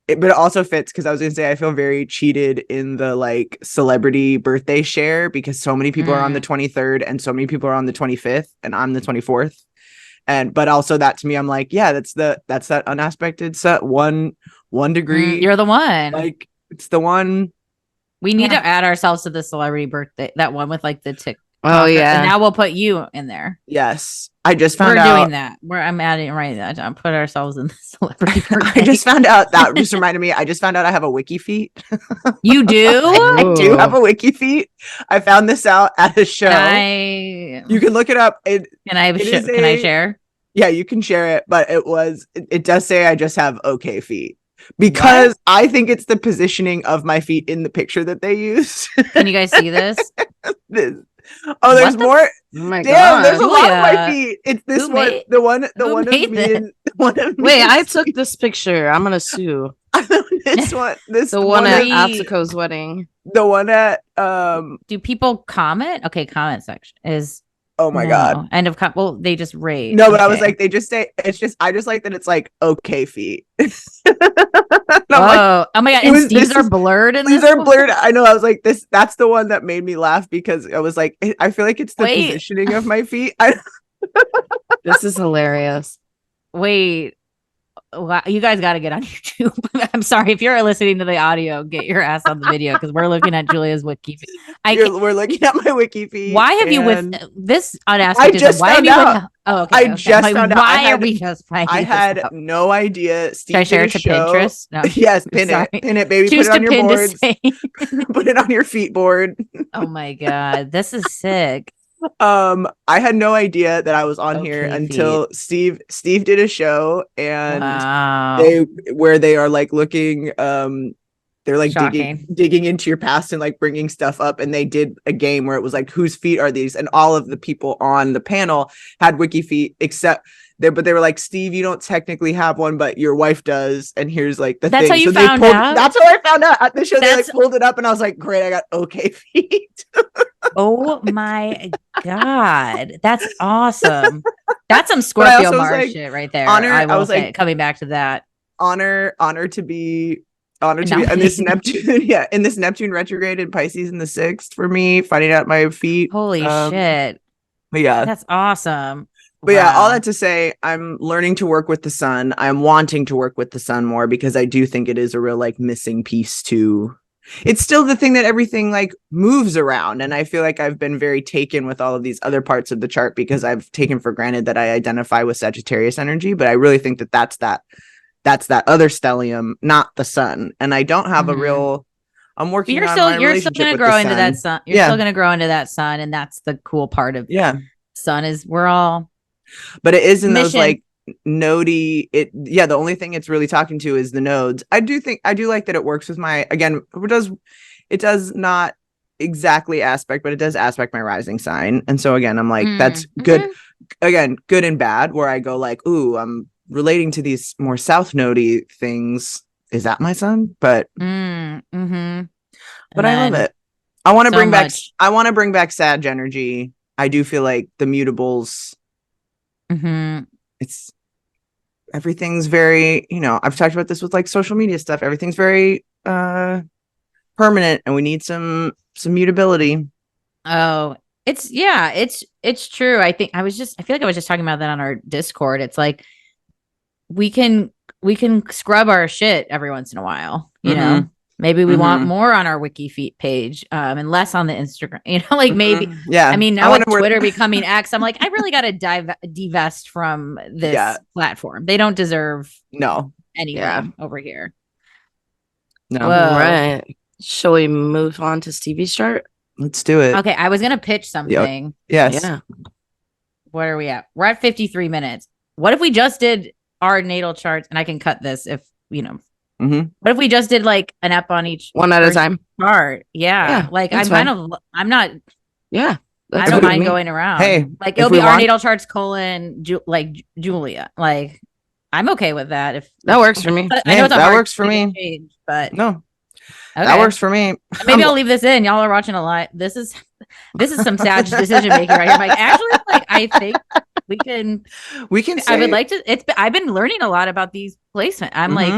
but it also fits because I was gonna say I feel very cheated in the like celebrity birthday share because so many people are on the 23rd and so many people are on the 25th and I'm the 24th. But also that to me, I'm like, yeah, that's that unaspected set one degree. You're the one. Like it's the one. We need to add ourselves to the celebrity birthday, that one with like the tick. Oh yeah. And now we'll put you in there. Yes. I just found out. We're doing that. I'm adding right now. I'm put ourselves in the celebrity birthday. I just found out that just reminded me. I just found out I have a WIKIFEET. You do? I do have a WIKIFEET. I found this out at a show. You can look it up. Can I share? Yeah, you can share it. But it does say I just have okay feet. Because I think it's the positioning of my feet in the picture that they use. Can you guys see this? Oh, there's more. Oh my God. There's a lot of my feet. It's this one. The one of me and one of me. Wait, I took this picture. I'm gonna sue. This one. The one at Atsuko's wedding. The one at Do people comment? Okay, comment section is. Oh my God. End of well, they just rate. No, but I was like, they just say I just like that it's like okay feet. Oh my God. And these are blurred in these are blurred. I know. I was like, that's the one that made me laugh because I was like, I feel like it's the positioning of my feet. This is hilarious. Wait. Wow, you guys got to get on YouTube. I'm sorry if you're listening to the audio, get your ass on the video because we're looking at Julia's WIKIFEET. We're looking at my WIKIFEET. Why have you with this unaspected? Why have you? Oh, okay. I just found out. Why are we just finding? I had no idea. Should I share it to Pinterest? No. Yes, pin it, baby. Put it on your boards. Put it on your feet board. Oh my God, this is sick. I had no idea that I was on here until Steve did a show and they are like looking they're like digging into your past and like bringing stuff up, and they did a game where it was like whose feet are these, and all of the people on the panel had WIKIFEET except but they were like, Steve, you don't technically have one, but your wife does, and here's like the that's thing. How you found out? That's how I found out at the show. They like pulled it up and I was like, great, I got okay feet. Oh my God, that's awesome. That's some Scorpio Mars shit right there. I was like, coming back to that. Honor to be and this Neptune, in this Neptune retrograde in Pisces in the 6th for me, finding out my feet. Holy shit. But yeah, that's awesome. But yeah, all that to say, I'm learning to work with the sun. I'm wanting to work with the sun more because I do think it is a real like missing piece to. It's still the thing that everything like moves around, and I feel like I've been very taken with all of these other parts of the chart because I've taken for granted that I identify with Sagittarius energy, but I really think that that's that other stellium, not the sun. And I don't have a real. I'm working. You're still going to grow into that sun. You're still going to grow into that sun, and that's the cool part of sun is we're all. But it is in those like nodey. The only thing it's really talking to is the nodes. I do like that it works with my it does not exactly aspect, but it does aspect my rising sign. And so again, I'm like, that's good. Again, good and bad, where I go like, ooh, I'm relating to these more south nodey things. Is that my sun? But but I love it. I want to bring back Sag energy. I do feel like the mutables. It's everything's very, I've talked about this with like social media stuff. Everything's very permanent, and we need some mutability. Oh, it's true. I feel like I was just talking about that on our Discord. It's like we can scrub our shit every once in a while, you know. Maybe we want more on our WIKIFEET page and less on the Instagram, like maybe. Yeah. I mean, now with Twitter becoming X, I'm like, I really got to divest from this platform. They don't deserve anything over here. No. All right. Shall we move on to Stevie's chart? Let's do it. Okay. I was going to pitch something. Yep. Yes. Yeah. What are we at? We're at 53 minutes. What if we just did our natal charts, and I can cut this if, What if we just did like an app on each one at a time chart? Yeah. Like I'm fine. I'm not. Yeah. I don't mind going around. Hey, like it'll be our natal charts colon Julia. Like I'm okay with that. If that works for me. I know that works for me. Change, but no, that works for me. Maybe I'll leave this in. Y'all are watching a lot. This is some Sag decision making right here. Like actually, like I think we can. I would like to. I've been learning a lot about these placements. I'm like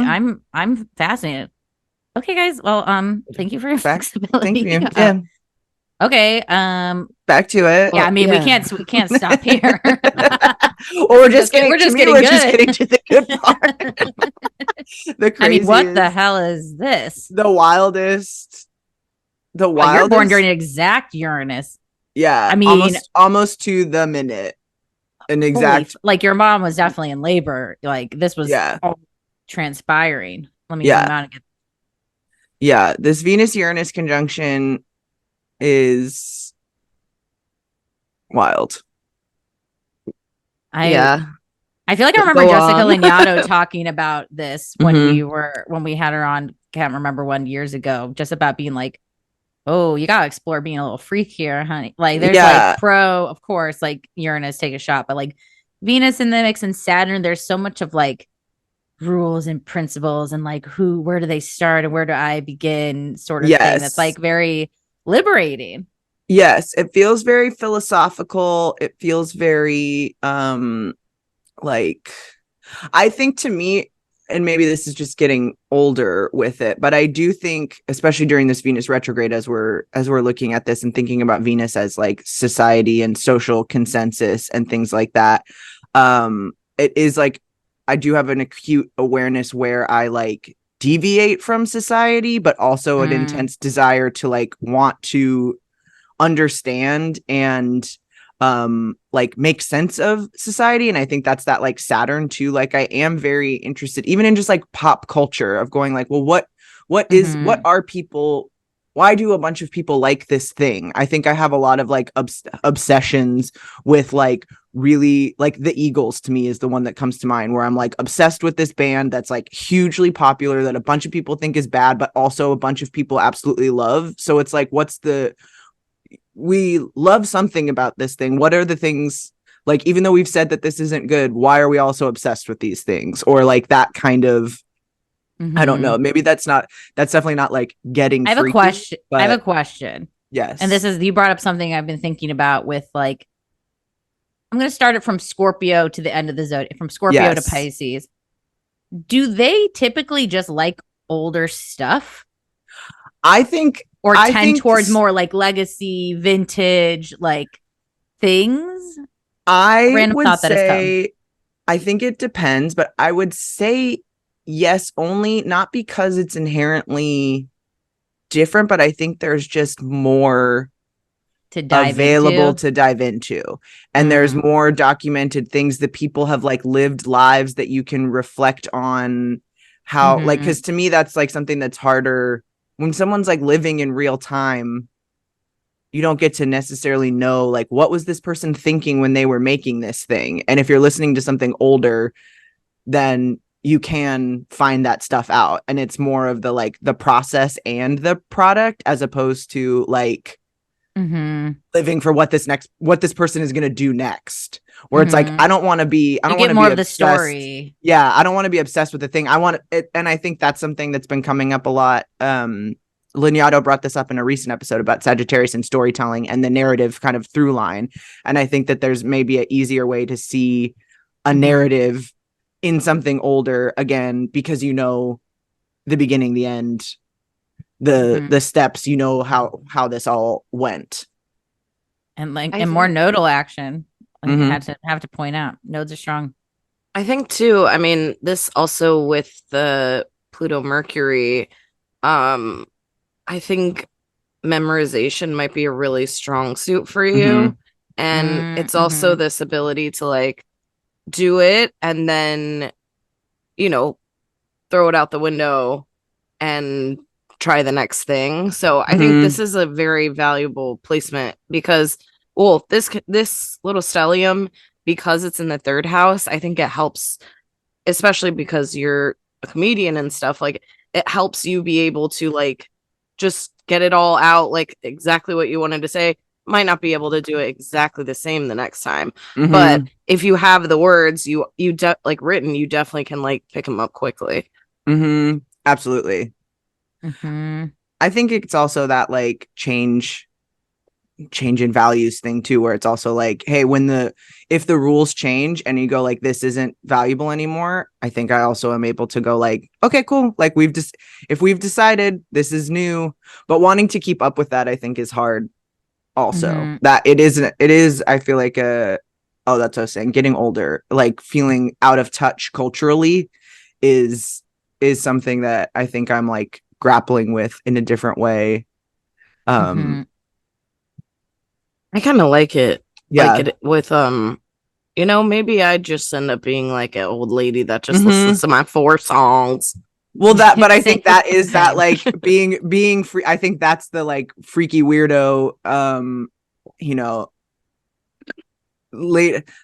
I'm fascinated. Okay, guys. Well, thank you for your flexibility. Thank you. Yeah. Okay. Back to it. Yeah, I mean, we can't stop here. Or we're just getting to the good part. The craziest. I mean, what the hell is this? The wildest. You're born during an exact Uranus. Yeah. I mean, almost to the minute. An exact. Like your mom was definitely in labor. Like this was all transpiring. Let me zoom out again. Yeah, this Venus-Uranus conjunction is wild. I feel like I remember Jessica Lanyadoo talking about this when we had her on. Can't remember when, years ago, just about being like, oh, you gotta explore being a little freak here, honey. Like there's like of course, like Uranus, take a shot, but like Venus in the mix and Saturn, there's so much of like rules and principles and like where do they start and where do I begin sort of thing that's like very liberating. Yes, it feels very philosophical. It feels very like, I think to me, and maybe this is just getting older with it, but I do think, especially during this Venus retrograde, as we're looking at this and thinking about Venus as like society and social consensus and things like that, it is like I do have an acute awareness where I like deviate from society, but also an intense desire to like want to understand and like make sense of society. And I think that's that like Saturn too. Like I am very interested even in just like pop culture of going like, well, what are people, why do a bunch of people like this thing? I think I have a lot of like obsessions with like really like the Eagles to me is the one that comes to mind, where I'm like obsessed with this band that's like hugely popular that a bunch of people think is bad, but also a bunch of people absolutely love. So it's like, we love something about this thing. What are the things, like, even though we've said that this isn't good, why are we also obsessed with these things? Or like that kind of, I don't know. Maybe that's definitely not like getting I have a question. Yes. And you brought up something I've been thinking about with like, I'm going to start it from Scorpio to the end of the zodiac, from Scorpio to Pisces. Do they typically just like older stuff? I think, or tend towards more like legacy, vintage, like things? I would say, I think it depends, but I would say yes, only not because it's inherently different, but I think there's just more to dive into. And there's more documented things that people have like lived lives that you can reflect on how, like, because to me, that's like something that's harder. When someone's like living in real time, you don't get to necessarily know like what was this person thinking when they were making this thing. And if you're listening to something older, then you can find that stuff out. And it's more of the like the process and the product, as opposed to like living for what this person is going to do next. Where it's like, I don't want to be more of the story. Yeah, I don't want to be obsessed with the thing. I want it, and I think that's something that's been coming up a lot. Lanyadoo brought this up in a recent episode about Sagittarius and storytelling and the narrative kind of through line. And I think that there's maybe an easier way to see a narrative in something older, again, because you know the beginning, the end, the steps, you know how this all went. And like and more nodal action. Have to point out nodes are strong. I think too, I mean, this also with the Pluto Mercury, I think memorization might be a really strong suit for you. And it's also this ability to like do it and then, you know, throw it out the window and try the next thing. So I think this is a very valuable placement because, well, this little stellium, because it's in the third house, I think it helps, especially because you're a comedian and stuff, like it helps you be able to like just get it all out, like exactly what you wanted to say, might not be able to do it exactly the same the next time. Mm-hmm. But if you have the words, you like written, you definitely can like pick them up quickly. Mm-hmm. Absolutely. Mm-hmm. I think it's also that like change in values thing too, where it's also like, hey, if the rules change and you go like, this isn't valuable anymore, I think I also am able to go like, okay, cool, like if we've decided this is new. But wanting to keep up with that, I think, is hard also. That it is I feel like that's what I was saying, getting older, like feeling out of touch culturally is something that I think I'm like grappling with in a different way. I kind of like it. Yeah. Like it with maybe I just end up being like an old lady that just listens to my 4 songs. But I think that is that like being free. I think that's the like freaky weirdo,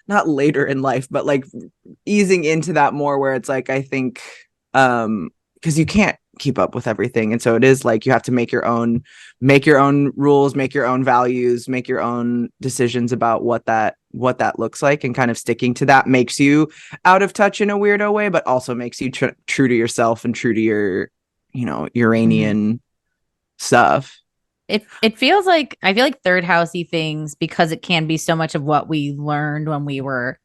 not later in life, but like easing into that more, where it's like, I think, because you can't keep up with everything, and so it is like you have to make your own rules, make your own values, make your own decisions about what that looks like, and kind of sticking to that makes you out of touch in a weirdo way, but also makes you true to yourself and true to your Uranian stuff. It feels like, I feel like third housey things, because it can be so much of what we learned when we were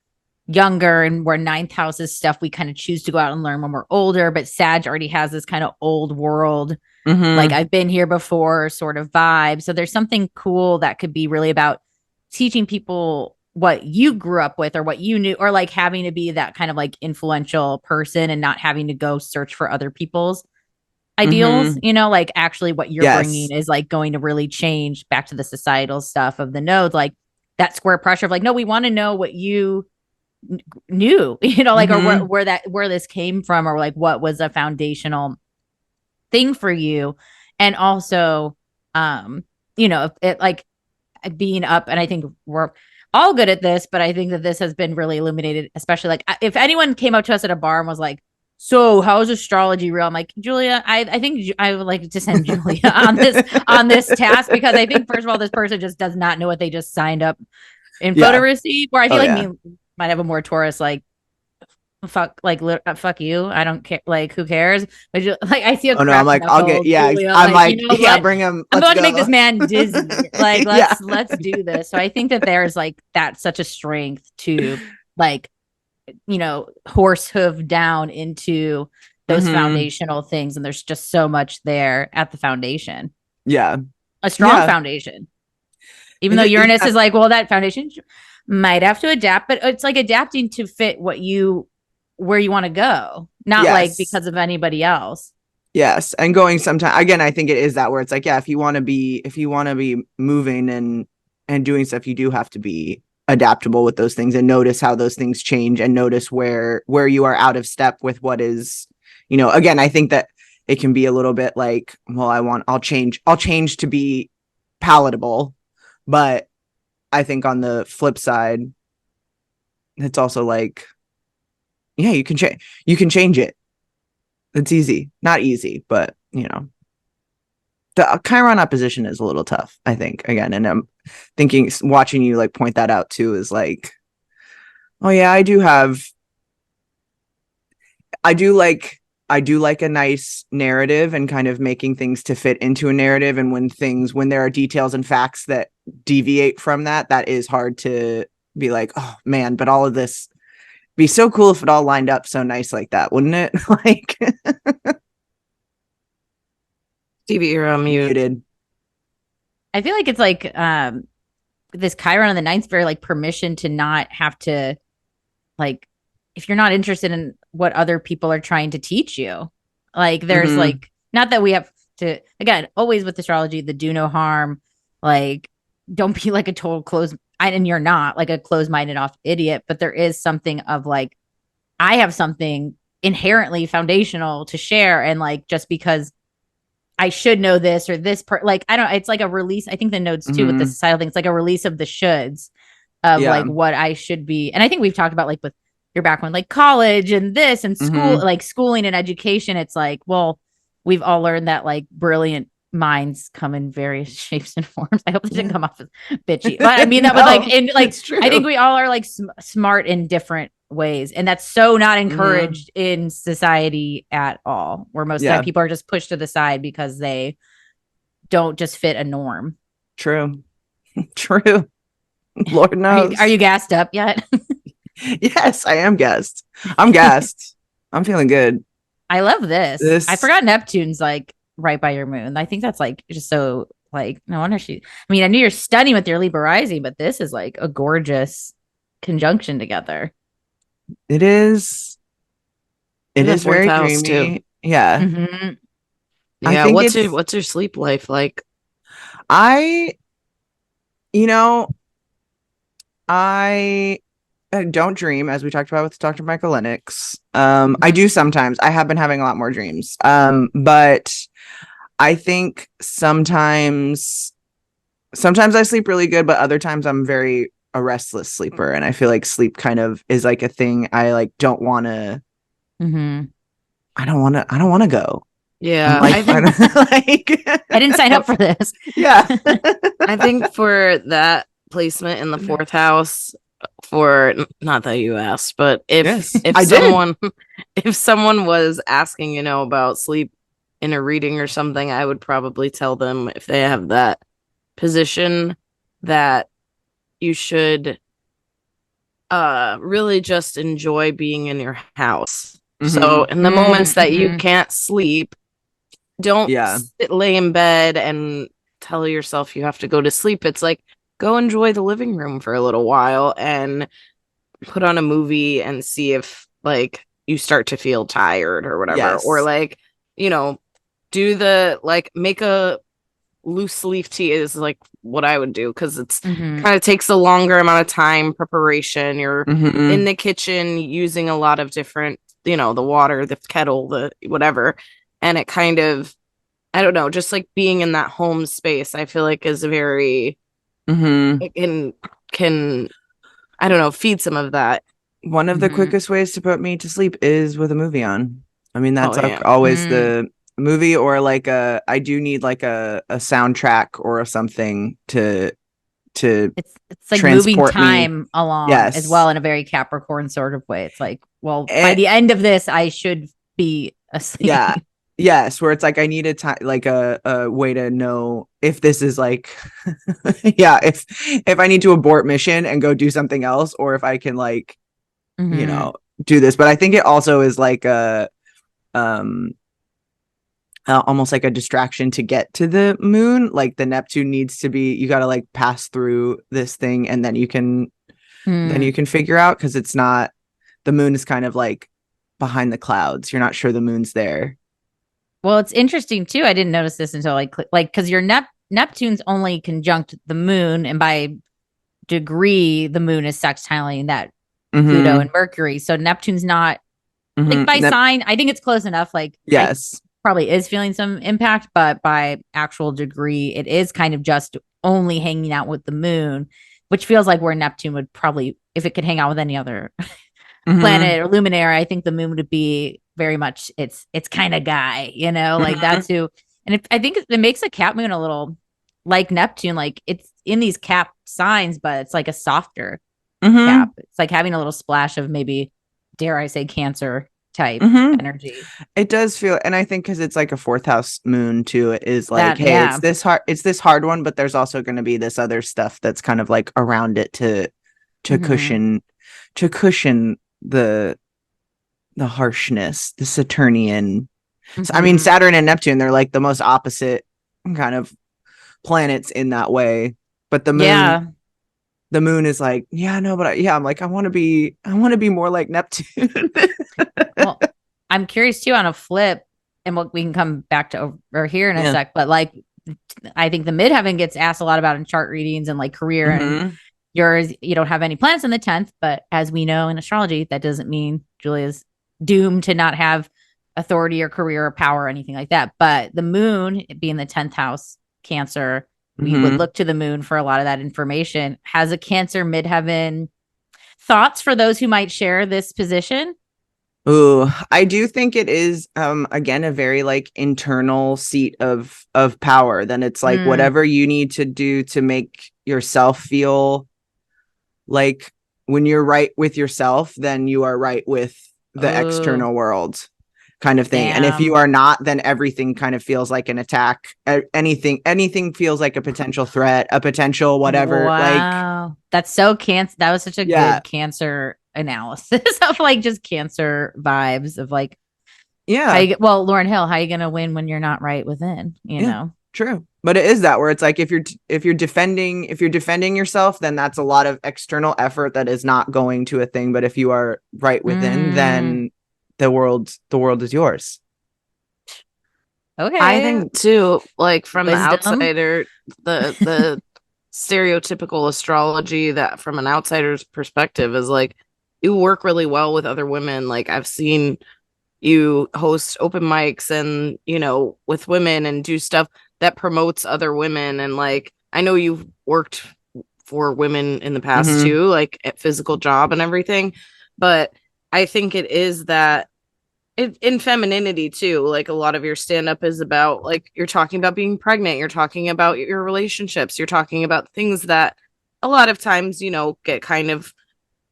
younger, and where ninth house is stuff we kind of choose to go out and learn when we're older. But Sag already has this kind of old world, like I've been here before sort of vibe. So there's something cool that could be really about teaching people what you grew up with or what you knew, or like having to be that kind of like influential person and not having to go search for other people's ideals, like actually what you're bringing is like going to really change, back to the societal stuff of the nodes, like that square pressure of like, no, we want to know what you knew, like, or where this came from, or like what was a foundational thing for you. And also, it like being up, and I think we're all good at this, but I think that this has been really illuminated, especially like if anyone came up to us at a bar and was like, so how's astrology real? I'm like, Julia, I think I would like to send Julia on this task, because I think, first of all, this person just does not know what they just signed up info to receive. Where I feel me might have a more Taurus like, fuck, like fuck you, I don't care, like who cares? But like I see I'm like, I'll get Julia, I'm like bring him. I'm about to make this man dizzy. Like let's do this. So I think that there's like that's such a strength to like horse hoof down into those foundational things, and there's just so much there at the foundation. A strong foundation, even though Uranus is like, well, that foundation might have to adapt, but it's like adapting to fit where you want to go, not like because of anybody else. Yes. And going sometime again, I think it is that, where it's like, if you want to be moving and doing stuff, you do have to be adaptable with those things and notice how those things change, and notice where you are out of step with what is, again, I think that it can be a little bit like, well, I'll change to be palatable. But I think on the flip side, it's also like, you can change it. It's easy, not easy, but the Chiron opposition is a little tough, I think, again. And I'm thinking, watching you like point that out too, is like, oh yeah, I do like a nice narrative, and kind of making things to fit into a narrative. And when there are details and facts that deviate from that is hard to be like, oh man, but all of this be so cool if it all lined up so nice like that, wouldn't it? Like Stevie, you're muted. I feel like it's like this Chiron on the ninth, very like permission to not have to, like, if you're not interested in what other people are trying to teach you, like there's like, not that we have to, again, always with astrology, the do no harm, like don't be like a total closed, and you're not like a closed-minded off idiot, but there is something of like, I have something inherently foundational to share, and like just because I should know this or this like I don't, it's like a release. I think the nodes too with the societal thing, it's like a release of the shoulds of like what I should be. And I think we've talked about like with your background, like college and this and school, like schooling and education. It's like, well, we've all learned that like brilliant minds come in various shapes and forms. I hope this didn't come off as bitchy, but I mean that was like, in like, I think we all are like smart in different ways, and that's so not encouraged in society at all. Where most of the time people are just pushed to the side because they don't just fit a norm. True. Lord knows. Are you gassed up yet? Yes, I am gassed. I'm gassed. I'm feeling good. I love this. I forgot Neptune's like right by your moon. I think that's like just so like, no wonder I mean, I knew you're stunning with your Libra rising, but this is like a gorgeous conjunction together. It is. It is very dreamy. Too. Yeah. Mm-hmm. Yeah. What's your sleep life like? I don't dream, as we talked about with Dr. Michael Lennox. I do sometimes. I have been having a lot more dreams. But I think sometimes I sleep really good, but other times I'm very a restless sleeper, and I feel like sleep kind of is like a thing I like don't want to. I don't want to go. Yeah, like, I didn't sign up for this. Yeah. I think for that placement in the 4th house, for not that you asked, but if someone was asking, about sleep in a reading or something, I would probably tell them, if they have that position, that you should really just enjoy being in your house. So in the moments that you can't sleep, don't lay in bed and tell yourself you have to go to sleep. It's like, go enjoy the living room for a little while and put on a movie and see if like you start to feel tired or whatever. Or like, do the like make a loose leaf tea is like what I would do, because it's kind of takes a longer amount of time preparation. You're in the kitchen using a lot of different, the water, the kettle, the whatever. And it kind of, I don't know, just like being in that home space, I feel like is very, it can, I don't know, feed some of that. One of the quickest ways to put me to sleep is with a movie on. I mean, that's always the movie, or like I do need like a soundtrack or something to it's like moving time along as well, in a very Capricorn sort of way. It's like, well, by the end of this, I should be asleep. Yeah. Yes, where it's like I need a way to know if this is like if I need to abort mission and go do something else, or if I can like do this. But I think it also is like a almost like a distraction to get to the moon. Like the Neptune needs to be, you got to like pass through this thing, and then you can figure out, because it's not, the moon is kind of like behind the clouds. You're not sure the moon's there. Well, it's interesting too. I didn't notice this until like because your Neptune's only conjunct the moon, and by degree the moon is sextiling that Pluto and Mercury. So Neptune's not like by sign. I think it's close enough. Like yes, probably is feeling some impact, but by actual degree, it is kind of just only hanging out with the moon, which feels like where Neptune would probably, if it could hang out with any other planet or luminary, I think the moon would be very much it's kind of guy, like that's who. And I think it makes a Cap moon a little like Neptune, like it's in these Cap signs, but it's like a softer Cap. It's like having a little splash of maybe, dare I say, Cancer type energy. It does feel, and I think because it's like a 4th house moon too, it is like, it's this hard one, but there's also going to be this other stuff that's kind of like around it to cushion the harshness, the Saturnian. So, I mean, Saturn and Neptune, they're like the most opposite kind of planets in that way. But the moon is like, I'm like, I want to be more like Neptune. Well, I'm curious too on a flip, and we can come back to over here in a sec, but like I think the midheaven gets asked a lot about in chart readings and like career, and yours, you don't have any planets in the 10th, but as we know in astrology, that doesn't mean Julia's doomed to not have authority or career or power or anything like that. But the moon being the 10th house Cancer, we would look to the moon for a lot of that information. Has a Cancer midheaven. Thoughts for those who might share this position? Ooh, I do think it is again a very like internal seat of power. Then it's like whatever you need to do to make yourself feel like when you're right with yourself, then you are right with the external world kind of thing. And if you are not, then everything kind of feels like an attack. Anything feels like a potential threat, a potential whatever. Wow. Like that's so Cancer. That was such a good Cancer analysis of like just Cancer vibes of like, well, Lauryn Hill, how are you going to win when you're not right within, you know? True. But it is that where it's like if you're defending yourself, then that's a lot of external effort that is not going to a thing. But if you are right within, then the world is yours. Okay. I think too, like from the outsider, the stereotypical astrology that from an outsider's perspective is like you work really well with other women. Like I've seen you host open mics and, you know, with women and do stuff that promotes other women. And like, I know you've worked for women in the past too, like at physical job and everything. But I think it is that in femininity too, like a lot of your stand-up is about like, you're talking about being pregnant, you're talking about your relationships, you're talking about things that a lot of times, you know, get kind of,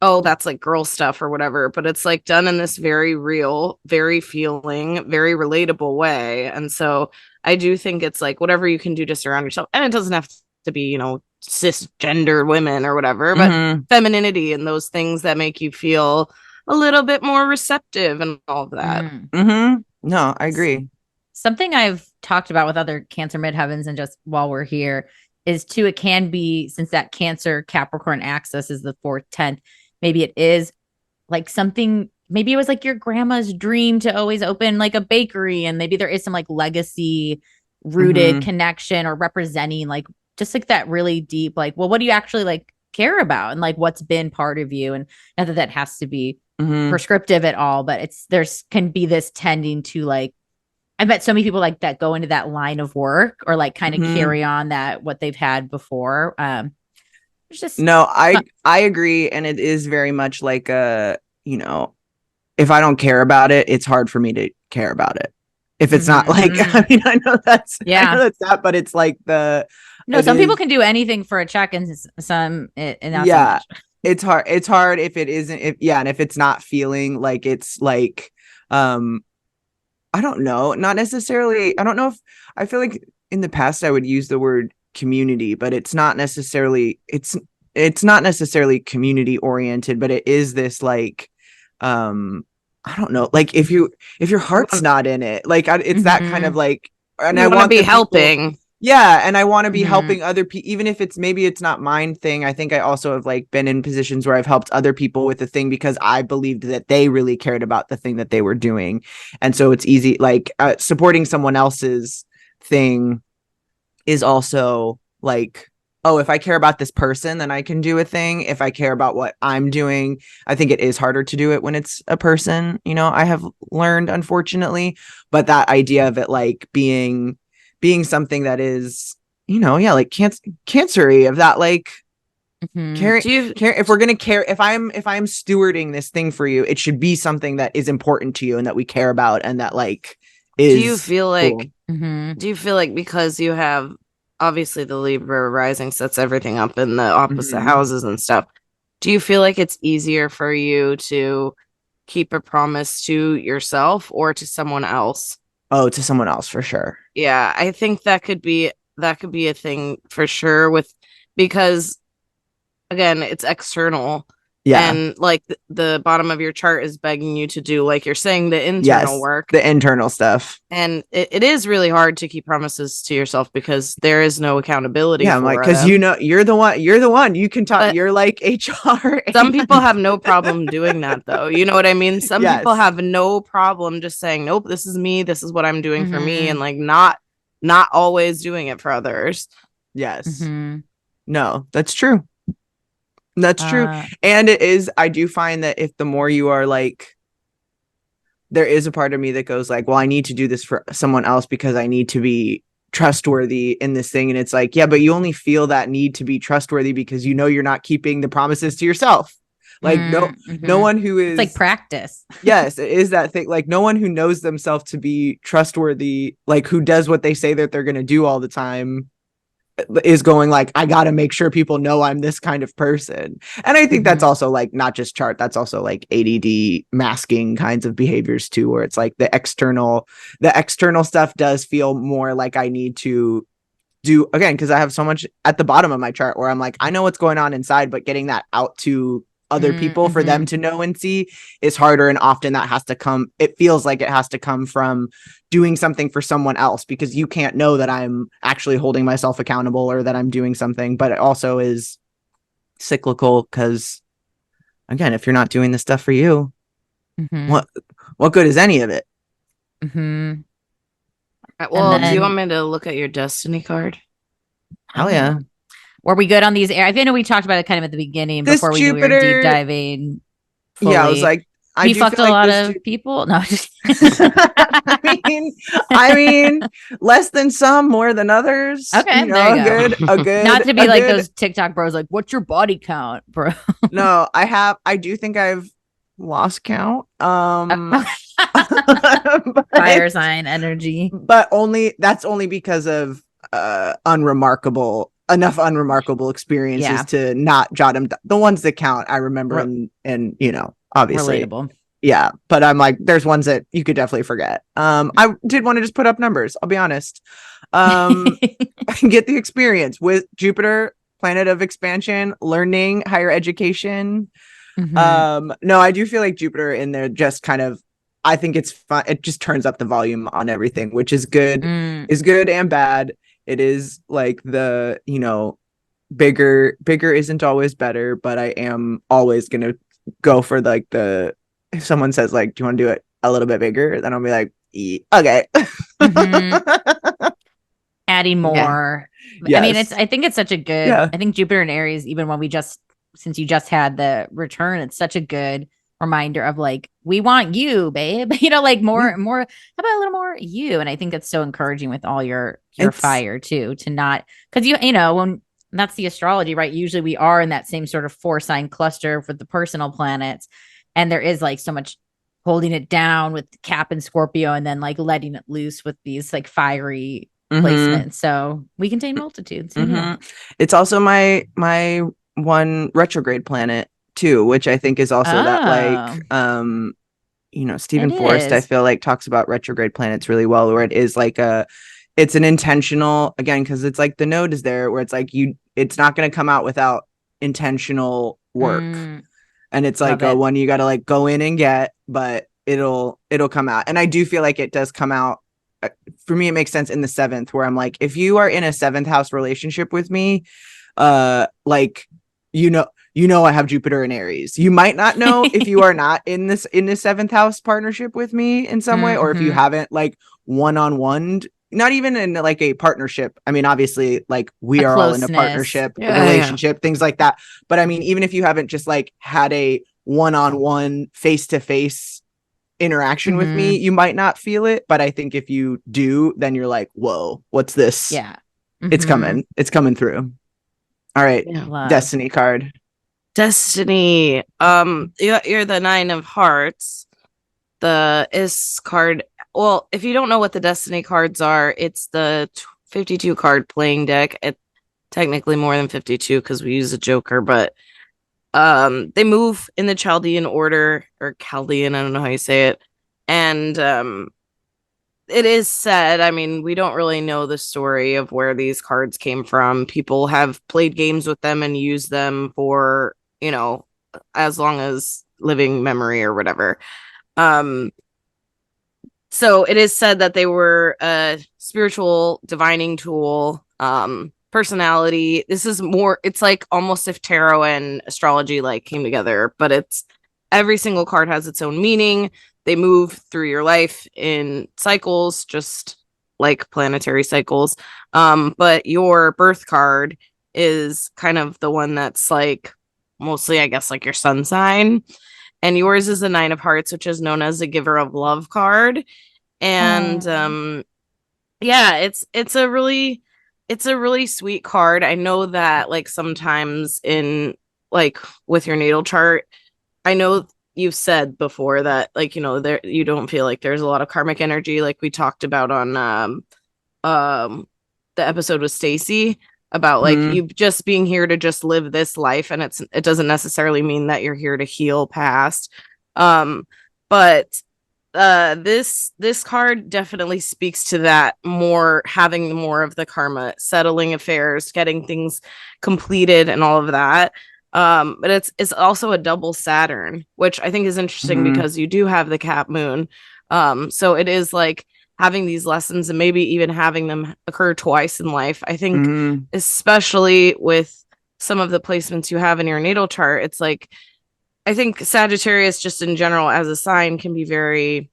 oh, that's like girl stuff or whatever, but it's like done in this very real, very feeling, very relatable way. And so I do think it's like whatever you can do to surround yourself, and it doesn't have to be, you know, cisgendered women or whatever, but femininity and those things that make you feel a little bit more receptive and all of that. No, I agree. Something I've talked about with other Cancer midheavens and just while we're here is too, it can be, since that Cancer Capricorn axis is the 4th, 10th, maybe it is like something, maybe it was like your grandma's dream to always open like a bakery, and maybe there is some like legacy rooted connection or representing like just like that really deep, like, well, what do you actually like care about, and like what's been part of you? And not that that has to be prescriptive at all, but there's can be this tending to like, I bet so many people like that go into that line of work or like kind of carry on that what they've had before. Just no, I agree, and it is very much like a, you know, if I don't care about it, it's hard for me to care about it. If it's not like, I mean, I know that's that, but it's like some people can do anything for a check, and some not so much. It's hard if it isn't, and if it's not feeling like it's like, I don't know, not necessarily, I don't know if, I feel like in the past I would use the word community, but it's not necessarily community oriented, but it is this like, I don't know, like if your heart's not in it, like it's that kind of like, and I want to be helping. And I want to be helping other people, even if maybe it's not mine thing. I think I also have like been in positions where I've helped other people with the thing because I believed that they really cared about the thing that they were doing. And so it's easy, like supporting someone else's thing is also like, oh, if I care about this person, then I can do a thing. If I care about what I'm doing, I think it is harder to do it when it's a person, you know, I have learned, unfortunately. But that idea of it like being something that is, you know, like cancery of that, like care, if we're gonna care, if I'm stewarding this thing for you, it should be something that is important to you and that we care about, and that like is. Do you feel like because you have obviously the Libra rising sets everything up in the opposite houses and stuff, do you feel like it's easier for you to keep a promise to yourself or to someone else? Oh, to someone else for sure. Yeah, I think that could be a thing for sure, because again, it's external. Yeah. And like the bottom of your chart is begging you to do, like you're saying, the internal work, the internal stuff. And it is really hard to keep promises to yourself because there is no accountability. Yeah, I'm like, because you know, you're the one you can talk. But you're like HR. Some people have no problem doing that, though. You know what I mean? Some people have no problem just saying, nope, this is me. This is what I'm doing for me. And like not always doing it for others. Yes. No, that's true. That's true. And it is, I do find that if the more you are like, there is a part of me that goes like, well, I need to do this for someone else because I need to be trustworthy in this thing. And it's like, yeah, but you only feel that need to be trustworthy because you know you're not keeping the promises to yourself. Like no one who is, it's like practice. Yes, it is that thing. Like no one who knows themselves to be trustworthy, like who does what they say that they're going to do all the time, is going like, I got to make sure people know I'm this kind of person. And I think that's also like not just chart, that's also like ADD masking kinds of behaviors too, where it's like the external stuff does feel more like I need to do, again, because I have so much at the bottom of my chart where I'm like, I know what's going on inside, but getting that out to other people for them to know and see is harder. And often that has to come, it feels like it has to come from doing something for someone else, because you can't know that I'm actually holding myself accountable or that I'm doing something. But it also is cyclical, because again, if you're not doing the stuff for you, what good is any of it? Well, do you want me to look at your destiny card? Hell yeah. Were we good on these? I know we talked about it kind of at the beginning before we knew we were deep diving. Fully. Yeah, I was like, you fucked a lot of people. No, just I mean, less than some, more than others. Okay, you know, a good. Not to be like those TikTok bros, like, what's your body count, bro? No, I do think I've lost count. Fire sign energy, but that's only because of enough unremarkable experiences to not jot them. The ones that count, I remember, and you know, obviously relatable. Yeah, but I'm like, there's ones that you could definitely forget. I did want to just put up numbers, I'll be honest. Get the experience with Jupiter, planet of expansion, learning, higher education. No, I do feel like Jupiter in there just kind of, I think it's fun. It just turns up the volume on everything, which is good, is good and bad. It is like the, you know, bigger isn't always better, but I am always going to go for like if someone says like, do you want to do it a little bit bigger? Then I'll be like, okay. Adding more. Yes. I mean, I think it's such a good, I think Jupiter and Aries, even when since you just had the return, it's such a good reminder of like, we want you, babe, you know, like more, how about a little more you? And I think that's so encouraging with all your fire too, to not, because you know, when that's the astrology, right? Usually we are in that same sort of 4-sign cluster with the personal planets. And there is like so much holding it down with Cap and Scorpio, and then like letting it loose with these like fiery placements. So we contain multitudes. It's also my one retrograde planet too, which I think is also that like you know, Stephen Forrest, I feel like talks about retrograde planets really well, where it is like it's an intentional, again, because it's like the node is there where it's like it's not going to come out without intentional work. And it's like one you got to like go in and get, but it'll come out. And I do feel like it does come out. For me, it makes sense in the 7th, where I'm like, if you are in a 7th house relationship with me, like, you know, I have Jupiter in Aries. You might not know if you are not in the 7th house partnership with me in some way, or if you haven't like one-on-one, not even in like a partnership. I mean, obviously, like we are all in a partnership, relationship, things like that. But I mean, even if you haven't just like had a one-on-one, face-to-face interaction with me, you might not feel it. But I think if you do, then you're like, whoa, what's this? Yeah. It's coming through. All right. Destiny card. Destiny. You're the 9 of Hearts. The is card. Well, if you don't know what the Destiny cards are, it's the 52 card playing deck. It technically more than 52 because we use a Joker, but they move in the Chaldean order, or Chaldean, I don't know how you say it. And it is said, I mean, we don't really know the story of where these cards came from. People have played games with them and used them for, you know, as long as living memory or whatever. So it is said that they were a spiritual divining tool, personality. This is more, it's like almost if tarot and astrology like came together, but it's every single card has its own meaning. They move through your life in cycles, just like planetary cycles. But your birth card is kind of the one that's like mostly, I guess, like your sun sign. And yours is the 9 of Hearts, which is known as the Giver of Love card. And it's a really sweet card. I know that like sometimes in like with your natal chart, I know you've said before that, like, there you don't feel like there's a lot of karmic energy, like we talked about on the episode with Stacy about like you just being here to just live this life, and it doesn't necessarily mean that you're here to heal past. But this card definitely speaks to that, more having more of the karma, settling affairs, getting things completed and all of that. But it's also a double Saturn, which I think is interesting because you do have the Cap Moon. So it is like having these lessons and maybe even having them occur twice in life. I think especially with some of the placements you have in your natal chart, it's like, I think Sagittarius just in general as a sign can be very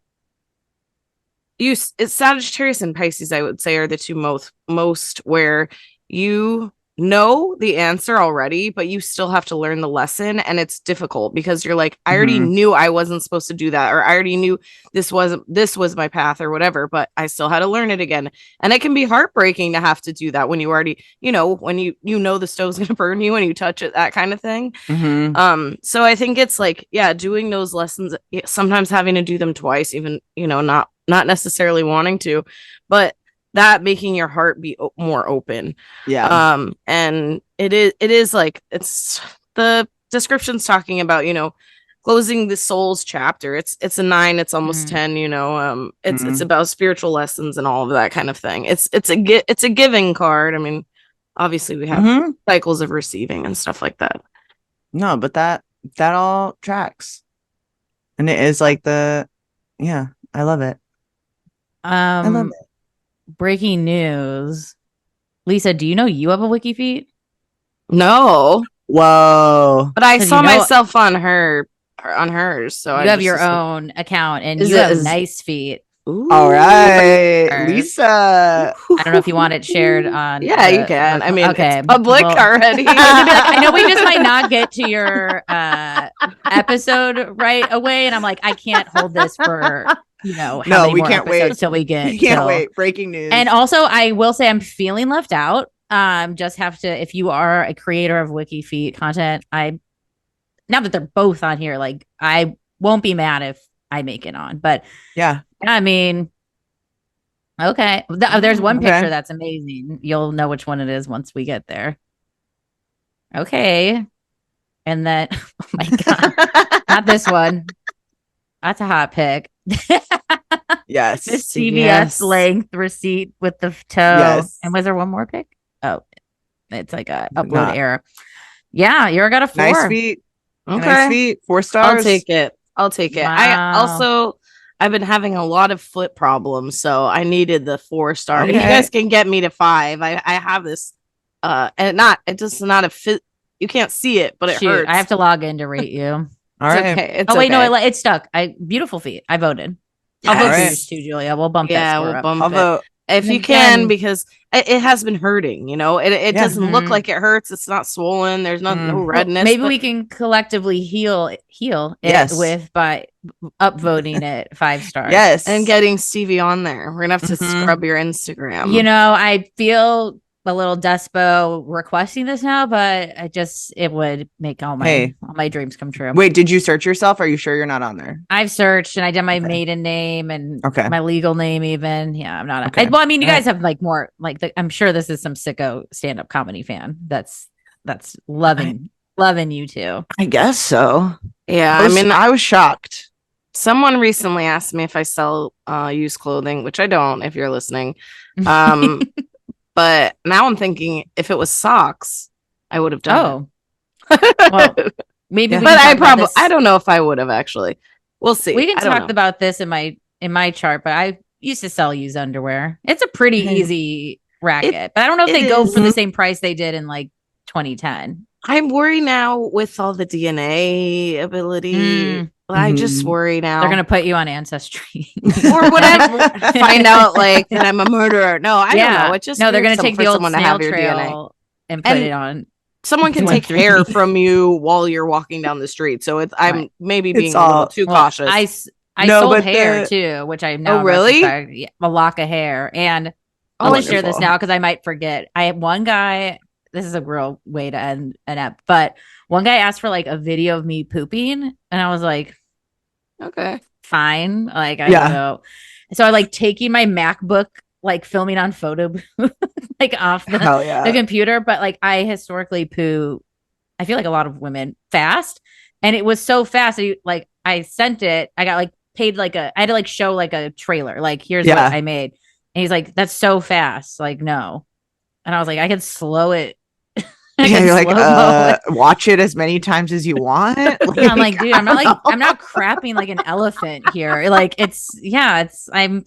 it's Sagittarius and Pisces, I would say, are the two most where you know the answer already, but you still have to learn the lesson, and it's difficult because you're like, I already knew I wasn't supposed to do that, or I already knew this was my path or whatever, but I still had to learn it again. And it can be heartbreaking to have to do that when you already, when you know the stove's gonna burn you when you touch it, that kind of thing. So I think it's like, yeah, doing those lessons, sometimes having to do them twice, even not necessarily wanting to, but that making your heart be more open. And it is like, it's the description's talking about closing the soul's chapter. It's a 9, it's almost 10. It's about spiritual lessons and all of that kind of thing. It's a giving card. I mean, obviously we have cycles of receiving and stuff like that. No, but that all tracks, and it is like I love it. I love it. Breaking news. Lisa, do you know you have a WIKIFEET? No. Whoa. But I saw myself on hers, so you have your own account, and you have nice feet. Ooh. All right, Lisa. I don't know if you want it shared on. Yeah, you can. I mean, okay, it's public already. I know we just might not get to your episode right away, and I'm like, I can't hold this for no, we can't wait till we get. We can't wait. Breaking news. And also, I will say I'm feeling left out. Just have to. If you are a creator of WIKIFEET content, now that they're both on here, like I won't be mad if I make it on. But yeah, I mean, okay. There's one picture that's amazing. You'll know which one it is once we get there. Okay, and then oh my god, not this one. That's a hot pic. Yes. The CVS length receipt with the toe. Yes. And was there one more pic? Oh, it's like a upload error. Yeah, you got a 4. Nice feet. Okay. Nice feet. 4 stars. I'll take it. Wow. I've been having a lot of foot problems, so I needed the 4 star. Okay. If you guys can get me to 5, I have this and it does not a fit. You can't see it, but it hurts. I have to log in to rate you. All right. Okay. Wait, no, it's stuck. Beautiful feet. I voted. I'll vote for yours too, Julia. We'll bump that score up. I'll vote if you can, because it has been hurting. It doesn't look like it hurts. It's not swollen. There's no redness. Well, maybe we can collectively heal it by upvoting it 5 stars. Yes, and getting Stevie on there. We're gonna have to scrub your Instagram. I feel a little despo requesting this now, but it would make all my dreams come true. Wait, did you search yourself? Are you sure you're not on there? I've searched, and I did my maiden name and my legal name even. Yeah, I'm not. You guys have like more like I'm sure this is some sicko stand-up comedy fan that's loving you too. I guess so. Yeah, I was shocked. Someone recently asked me if I sell used clothing, which I don't, if you're listening. But now I'm thinking if it was socks, I would have done it. Well, maybe. But I don't know if I would have actually. We'll see. We can talk about this in my chart, but I used to sell used underwear. It's a pretty easy racket, but I don't know if they go for the same price they did in like 2010. I'm worried now with all the DNA ability. I just worry now. They're going to put you on Ancestry. Or whatever. Find out like that I'm a murderer. No, I don't know. It just they're going to take the old snail trail DNA and put it on. Someone can take hair from you while you're walking down the street. So I'm maybe being a little too cautious. I sold hair too, which I know. Oh, really? A lock of hair. And I'll share this now because I might forget. I had one guy this is a real way to end an app, but one guy asked for like a video of me pooping, and I was like, okay, fine. Like, I don't know. So I like taking my MacBook, like filming on photo booth, like off the computer. But like, I historically poo, I feel like a lot of women, fast. And it was so fast. Like, I sent it. I got like paid like I had to like show like a trailer. Like, here's what I made. And he's like, that's so fast. Like, no. And I was like, I can slow it. You're like, watch it as many times as you want. I'm like, dude, I'm not crapping like an elephant here. Like, I'm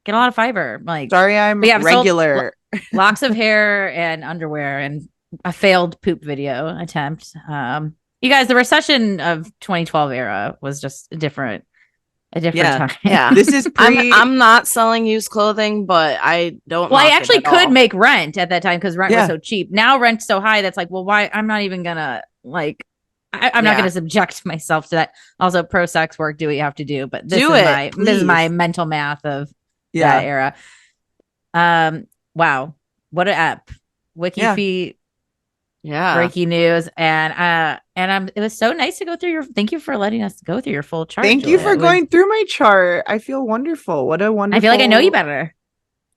get a lot of fiber. Like, sorry, I'm regular. Locks of hair and underwear and a failed poop video attempt. You guys, the recession of 2012 era was just a different time. Yeah. This is I'm not selling used clothing, but I don't. Well, I actually could make rent at that time because rent was so cheap. Now rent's so high that's like, well, why? I'm not even gonna like. I'm not gonna subject myself to that. Also, pro sex work. Do what you have to do, but this is my mental math of that era. Wow, what an app! WIKIFEET. Yeah. Breaking news. And it was so nice to go through thank you for letting us go through your full chart. Thank you for going through my chart. I feel wonderful. What a wonderful. I feel like I know you better.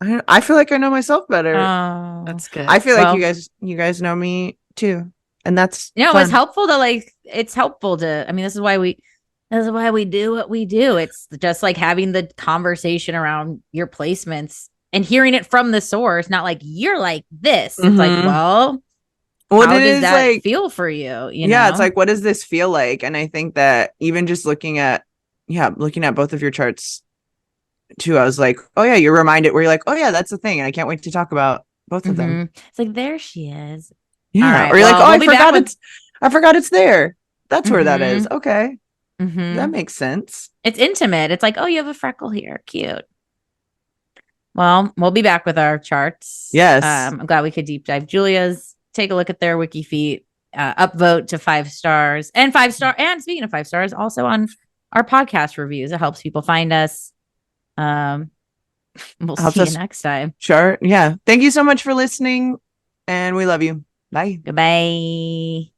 I feel like I know myself better. Oh, that's good. I feel like you guys know me too. And that's it was helpful to it's helpful to, I mean, this is why we do what we do. It's just like having the conversation around your placements and hearing it from the source, not like you're like this. It's like, well, what how does that feel for you? You know? It's like, what does this feel like? And I think that even just looking at both of your charts too, I was like, oh yeah, you're reminded where you're like, oh yeah, that's the thing. And I can't wait to talk about both of them. It's like, there she is. Yeah. Right, or you're like, oh, I forgot it's there. That's where that is. Okay. That makes sense. It's intimate. It's like, oh, you have a freckle here. Cute. Well, we'll be back with our charts. Yes. I'm glad we could deep dive Julia's. Take a look at their WIKIFEET, upvote to 5 stars and 5-star. And speaking of 5 stars, also on our podcast reviews, it helps people find us. We'll see you next time. Sure. Yeah. Thank you so much for listening, and we love you. Bye. Goodbye.